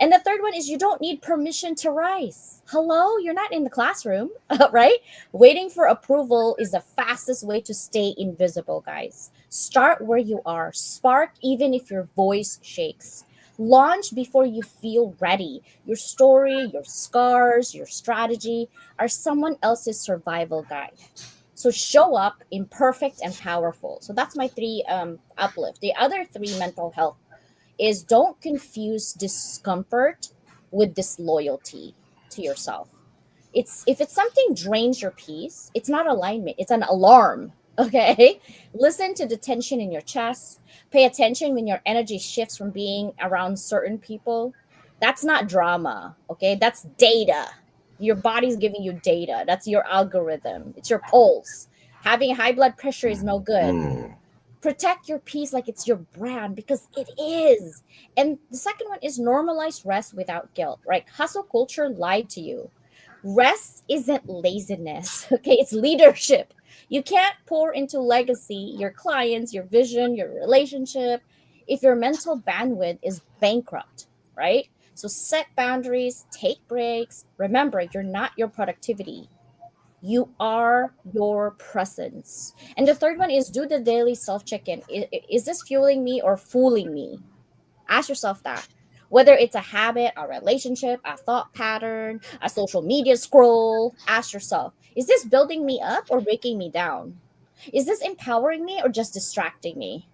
And the third one is you don't need permission to rise. Hello, you're not in the classroom, right? Waiting for approval is the fastest way to stay invisible, guys. Start where you are. Spark even if your voice shakes. Launch before you feel ready. Your story, your scars, your strategy are someone else's survival guide. So show up imperfect and powerful. So that's my three uplift. The other three mental health is don't confuse discomfort with disloyalty to yourself. It's if it's something drains your peace, it's not alignment, it's an alarm. Okay? Listen to the tension in your chest. Pay attention when your energy shifts from being around certain people. That's not drama, okay? That's data. Your body's giving you data. That's your algorithm. It's your pulse. Having high blood pressure is no good. Mm. Protect your peace like it's your brand because it is. And the second one is normalize rest without guilt, right? Hustle culture lied to you. Rest isn't laziness, okay? It's leadership. You can't pour into legacy, your clients, your vision, your relationship if your mental bandwidth is bankrupt, right? So set boundaries, take breaks. Remember, you're not your productivity. You are your presence. And the third one is do the daily self check in. Is this fueling me or fooling me? Ask yourself that. Whether it's a habit, a relationship, a thought pattern, a social media scroll, ask yourself, is this building me up or breaking me down? Is this empowering me or just distracting me?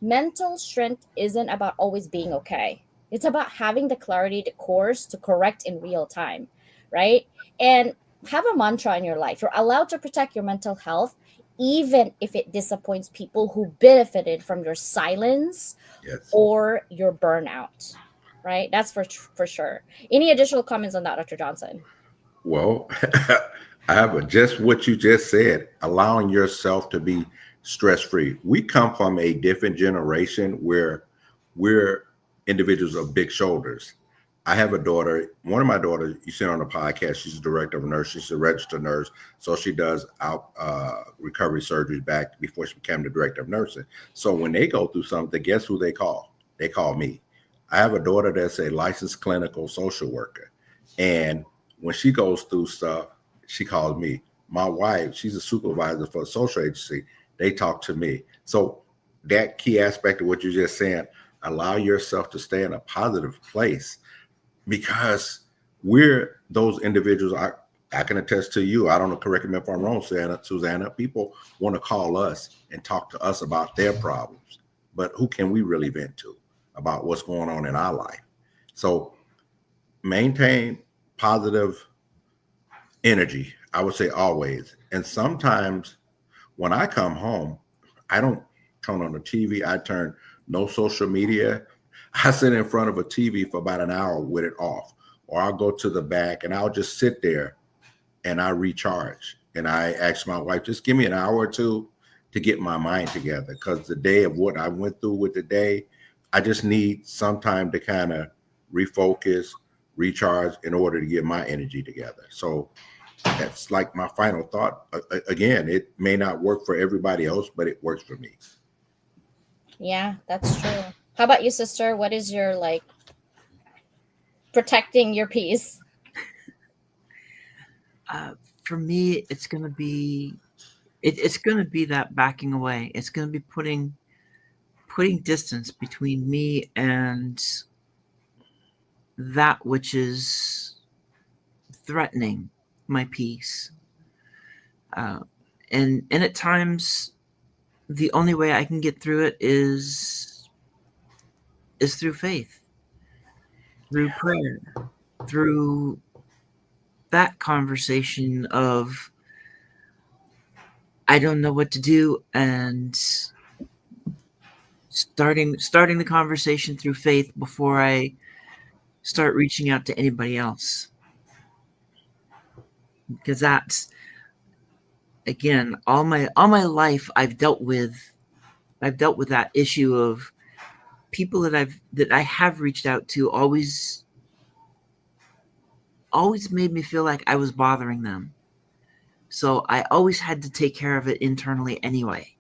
Mental strength isn't about always being okay. It's about having the clarity, the course to correct in real time, right? And have a mantra in your life. You're allowed to protect your mental health, even if it disappoints people who benefited from your silence Yes. or your burnout, right? That's for sure. Any additional comments on that, Dr. Johnson? Well, I have just what you just said, allowing yourself to be stress free. We come from a different generation where we're individuals of big shoulders. I have a daughter, one of my daughters, you see her on the podcast, she's a director of a nurse, she's a registered nurse. So she does out recovery surgeries back before she became the director of nursing. So when they go through something, guess who they call? They call me. I have a daughter that's a licensed clinical social worker. And when she goes through stuff, she calls me. My wife, she's a supervisor for a social agency. They talk to me. So that key aspect of what you're just saying, allow yourself to stay in a positive place because we're those individuals. I can attest to you. I don't know, correct me if I'm wrong, Susanna. People want to call us and talk to us about their problems, but who can we really vent to about what's going on in our life? So maintain positive energy, I would say always. And sometimes when I come home, I don't turn on the TV. I turn no social media. I sit in front of a TV for about an hour with it off, or I'll go to the back and I'll just sit there and I recharge. And I ask my wife, just give me an hour or two to get my mind together. Because the day of what I went through with the day, I just need some time to kind of refocus, recharge in order to get my energy together. So that's like my final thought. Again, it may not work for everybody else, but it works for me. Yeah, that's true. How about you, sister? What is your like protecting your peace? For me, it's going to be it's going to be that backing away. It's going to be putting distance between me and that which is threatening my peace. And at times, the only way I can get through it is through faith, through prayer, through that conversation of I don't know what to do, and starting the conversation through faith before I start reaching out to anybody else, because again, all my life I've dealt with that issue of people that I have reached out to always made me feel like I was bothering them. So I always had to take care of it internally anyway.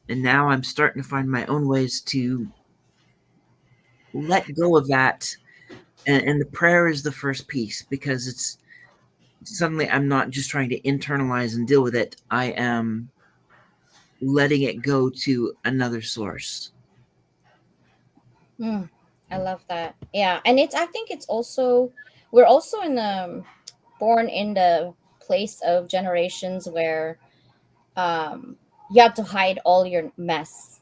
And now I'm starting to find my own ways to let go of that. And the prayer is the first piece, because it's suddenly I'm not just trying to internalize and deal with it. I am letting it go to another source. Hmm. I love that. Yeah, and I think it's also, we're also in the born in the place of generations where you have to hide all your mess,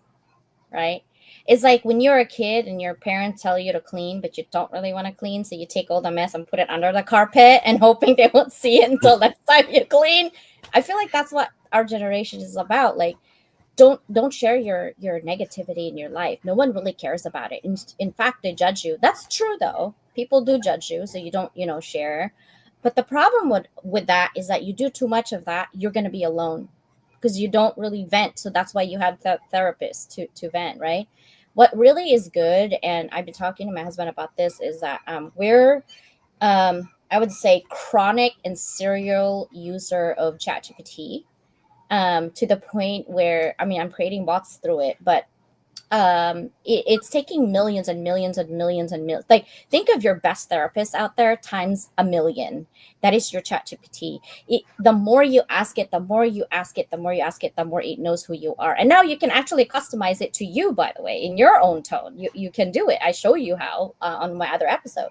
right? It's like when you're a kid and your parents tell you to clean, but you don't really want to clean, so you take all the mess and put it under the carpet and hoping they won't see it until next time you clean. I feel like that's what our generation is about. Like, don't share your negativity in your life. No one really cares about it. In fact, they judge you. That's true though. People do judge you, so you don't, share. But the problem with that is that you do too much of that, you're going to be alone because you don't really vent. So that's why you have therapists to vent, right? What really is good, and I've been talking to my husband about this, is that we're I would say chronic and serial user of ChatGPT, to the point where, I mean, I'm creating bots through it, but it's taking millions and millions and millions and millions. Like, think of your best therapist out there times a million. That is your chat gpt. The more you ask it, the more you ask it, the more you ask it, the more it knows who you are. And now you can actually customize it to you, by the way, in your own tone. You can do it. I show you how on my other episode.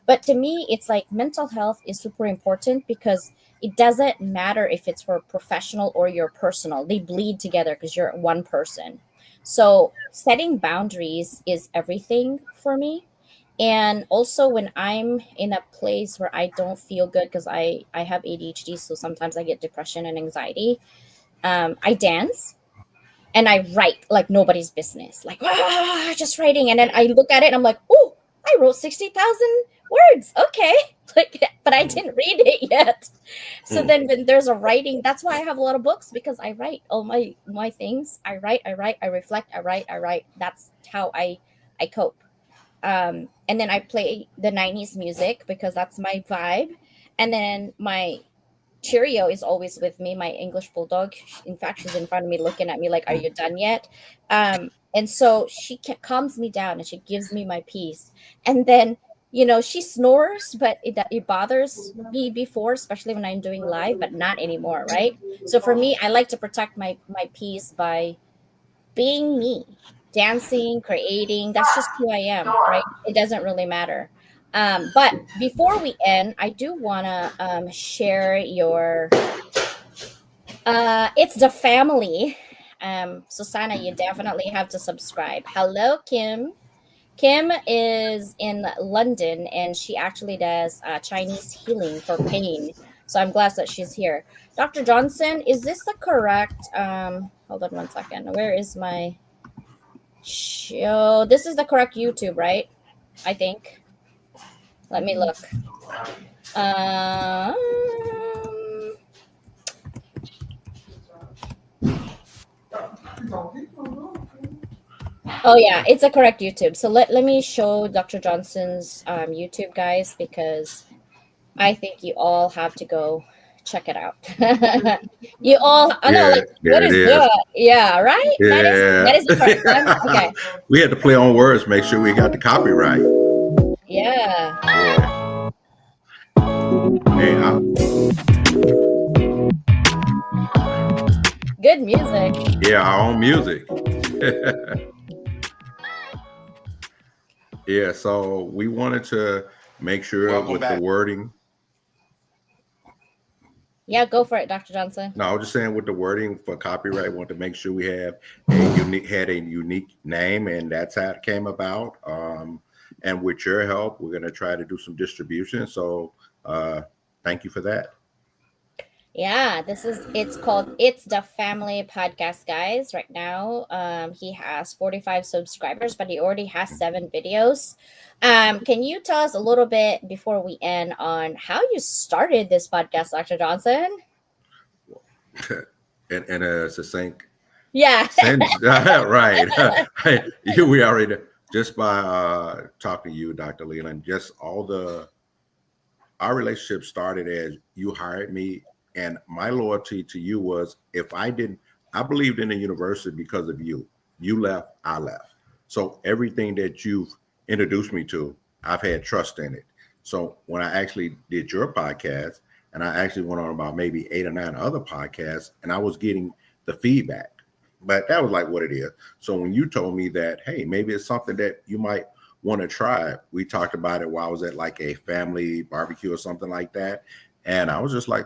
But to me, it's like mental health is super important because it doesn't matter if it's for professional or your personal. They bleed together because you're one person. So setting boundaries is everything for me. And also when I'm in a place where I don't feel good, because I have ADHD, so sometimes I get depression and anxiety, I dance and I write like nobody's business, like just writing. And then I look at it and I'm like, oh, I wrote 60,000 words. Okay. Like, but I didn't read it yet. So then when there's a writing, that's why I have a lot of books, because I write all my things. I write, I reflect, I write. That's how I cope. And then I play the 90s music because that's my vibe. And then my Cheerio is always with me, my English bulldog. In fact, she's in front of me looking at me like, are you done yet? And so she calms me down and she gives me my peace. And then, she snores, but it bothers me before, especially when I'm doing live, but not anymore, right? So for me, I like to protect my peace by being me, dancing, creating. That's just who I am, right? It doesn't really matter. But before we end, I do want to share your it's the family. Susanna, you definitely have to subscribe. Hello, Kim. Kim is in London and she actually does Chinese healing for pain. So I'm glad that she's here. Dr. Johnson, is this the correct? Hold on one second. Where is my show? This is the correct YouTube, right? I think. Let me look. Um, oh yeah, it's a correct YouTube. So let me show Dr. Johnson's YouTube, guys, because I think you all have to go check it out. You all, oh no, Yeah, like, what there it is is. that? Yeah, right. That is the correct one. Yeah. Okay. We had to play on words, make sure we got the copyright. Yeah. Yeah. Hey, Good music. yeah, our own music. Yeah, so we wanted to make sure Welcome with back. the wording. Yeah, go for it, Dr. Johnson. No, I was just saying with the wording for copyright, want to make sure we have a unique name, and that's how it came about. And with your help, we're going to try to do some distribution. So thank you for that. Yeah, it's called It's the Family Podcast, guys. Right now, he has 45 subscribers, but he already has 7 videos. Can you tell us a little bit before we end on how you started this podcast, Dr. Johnson? in a succinct Yeah. sense, right? We already just by talking to you, Dr. Leland, just all the our relationship started as you hired me, and my loyalty to you was if I didn't, I believed in the university because of you. You left, I left. So everything that you've introduced me to, I've had trust in it. So when I actually did your podcast, and I actually went on about maybe 8 or 9 other podcasts, and I was getting the feedback, but that was like what it is. So when you told me that, hey, maybe it's something that you might want to try. We talked about it while I was at like a family barbecue or something like that. And I was just like,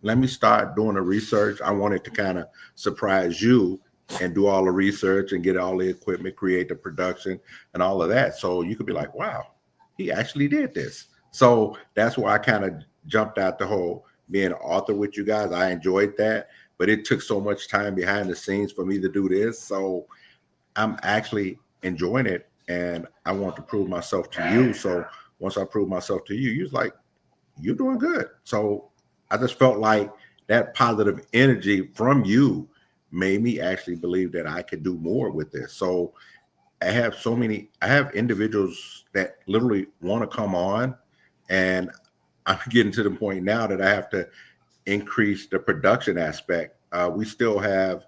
let me start doing the research. I wanted to kind of surprise you and do all the research and get all the equipment, create the production and all of that. So you could be like, wow, he actually did this. So that's why I kind of jumped out the whole being an author with you guys. I enjoyed that, but it took so much time behind the scenes for me to do this. So I'm actually enjoying it, and I want to prove myself to you. So once I prove myself to you, you was like, you're doing good. So I just felt like that positive energy from you made me actually believe that I could do more with this. So I have individuals that literally want to come on, and I'm getting to the point now that I have to increase the production aspect. We still have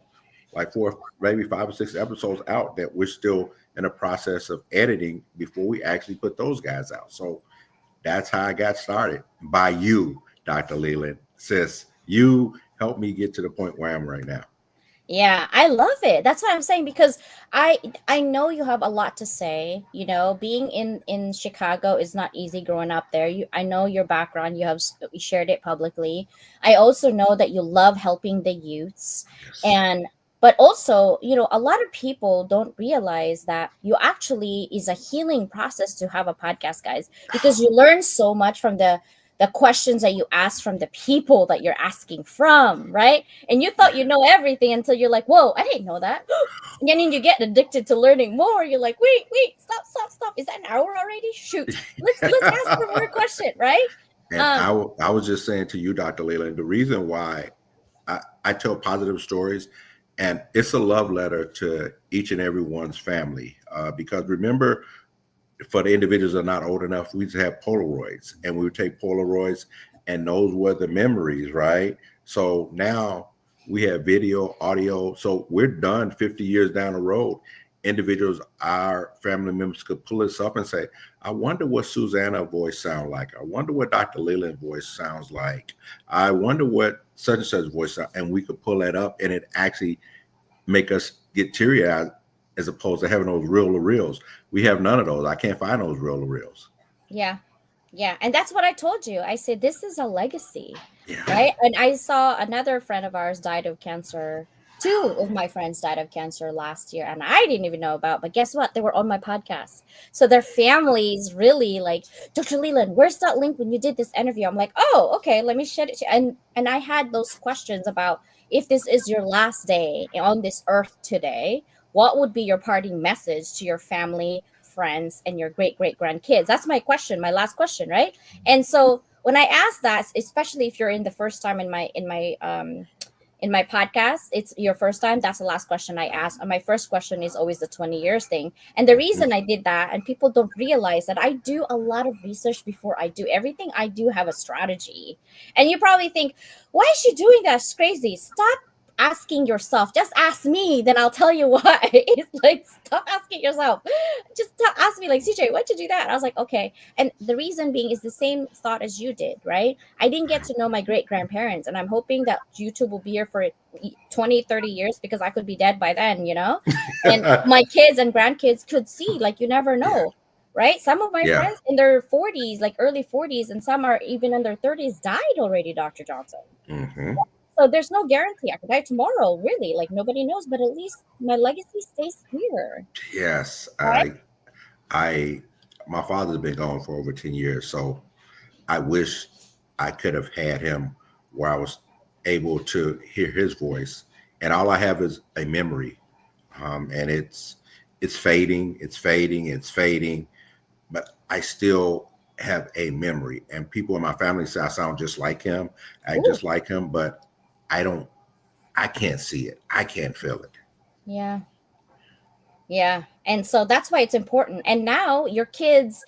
like 4, maybe 5 or 6 episodes out that we're still in a process of editing before we actually put those guys out. So that's how I got started by you, Dr. Leland. Sis, you helped me get to the point where I am right now. Yeah, I love it. That's what I'm saying, because I know you have a lot to say. You know, being in Chicago is not easy growing up there. I know your background. You shared it publicly. I also know that you love helping the youths, Yes. and but also, a lot of people don't realize that you actually is a healing process to have a podcast, guys, because you learn so much from the questions that you ask from the people that you're asking from, right? And you thought you know everything until you're like, whoa, I didn't know that. And then you get addicted to learning more. You're like, wait, stop. Is that an hour already? Shoot. Let's ask for more question, right? And Um, I was just saying to you, Dr. Leland, the reason why I tell positive stories, and it's a love letter to each and everyone's family. Because remember, for the individuals that are not old enough, we used to have Polaroids, and we would take Polaroids, and those were the memories, right? So now we have video, audio. So we're done 50 years down the road. Individuals, our family members could pull us up and say, I wonder what Susanna's voice sounds like. I wonder what Dr. Leland's voice sounds like. I wonder what such and such voice sounds, and we could pull that up, and it actually make us get teary-eyed as opposed to having those reel to reels. We have none of those. I can't find those reel to reels. yeah. Yeah, and that's what I told you. I said this is a legacy, Yeah. right? And I saw another friend of ours died of cancer. Two of my friends died of cancer last year, and I didn't even know about. But guess what? They were on my podcast, so their families really like, Dr. Leland, where's that link when you did this interview? I'm like, oh, okay, let me share it. And I had those questions about if this is your last day on this earth today, what would be your parting message to your family, friends, and your great grandkids? That's my question, my last question, right? And so when I ask that, especially if you're in the first time in my podcast, it's your first time, that's the last question I ask. And my first question is always the 20 years thing. And the reason I did that, and people don't realize that I do a lot of research before I do everything. I do have a strategy. And you probably think, why is she doing that? It's crazy. Stop asking yourself. Just ask me, then I'll tell you why. It's like, stop asking yourself. Just ask me, like, CJ, why'd you do that? I was like, okay. And the reason being is the same thought as you did, right? I didn't get to know my great grandparents, and I'm hoping that YouTube will be here for 20, 30 years, because I could be dead by then, and my kids and grandkids could see, like, you never know. Right? Some of my Yeah. friends in their 40s, like early 40s, and some are even in their 30s, died already, Dr. Johnson. Mm-hmm. So there's no guarantee I could die tomorrow, really. Like, nobody knows, but at least my legacy stays here. Yes. Right? My father's been gone for over 10 years. So I wish I could have had him where I was able to hear his voice. And all I have is a memory. And it's fading, it's fading, it's fading. But I still have a memory. And people in my family say I sound just like him, act Ooh, just like him, but I don't I can't see it. I can't feel it. Yeah. Yeah. And so that's why it's important. And now your kids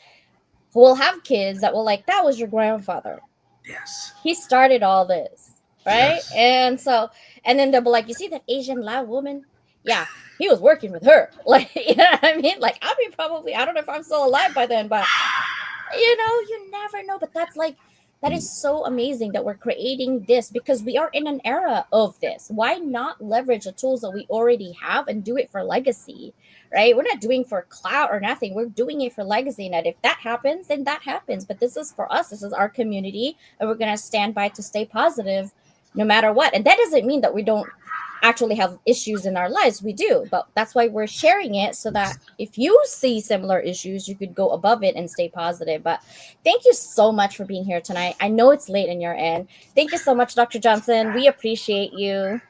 will have kids that will like, that was your grandfather. Yes. He started all this, right? Yes. And so, and then they'll be like, you see that Asian loud woman? Yeah, he was working with her. Like, you know what I mean? Like, I'll be probably, I don't know if I'm still alive by then, but you know, you never know. But that's like, that is so amazing that we're creating this because we are in an era of this. Why not leverage the tools that we already have and do it for legacy, right? We're not doing for clout or nothing. We're doing it for legacy. And that if that happens, then that happens. But this is for us. This is our community. And we're going to stand by to stay positive no matter what. And that doesn't mean that we don't actually have issues in our lives. We do, but that's why we're sharing it so that if you see similar issues, you could go above it and stay positive. But thank you so much for being here tonight. I know it's late in your end. Thank you so much, Dr. Johnson. We appreciate you.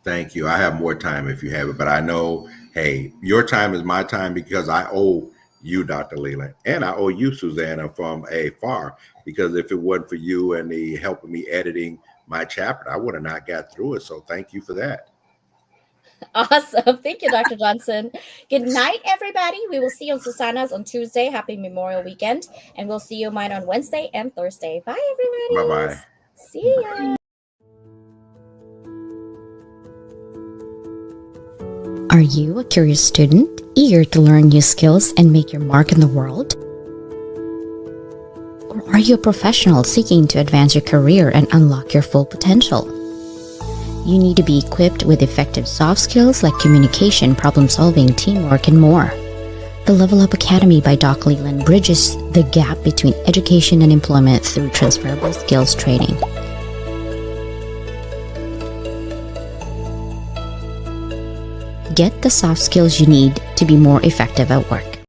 Thank you. I have more time if you have it, but I know, hey, your time is my time because I owe you, Dr. Leland, and I owe you, Susanna, from afar, because if it wasn't for you and the helping me editing my chapter, I would have not got through it. So thank you for that. Awesome. Thank you, Dr. Johnson. Good night, everybody. We will see you on Susanna's on Tuesday. Happy Memorial Weekend. And we'll see you mine on Wednesday and Thursday. Bye, everybody. Bye-bye. See ya. Are you a curious student, eager to learn new skills and make your mark in the world? Or are you a professional seeking to advance your career and unlock your full potential? You need to be equipped with effective soft skills like communication, problem solving, teamwork, and more. The Level Up Academy by Doc Leland bridges the gap between education and employment through transferable skills training. Get the soft skills you need to be more effective at work.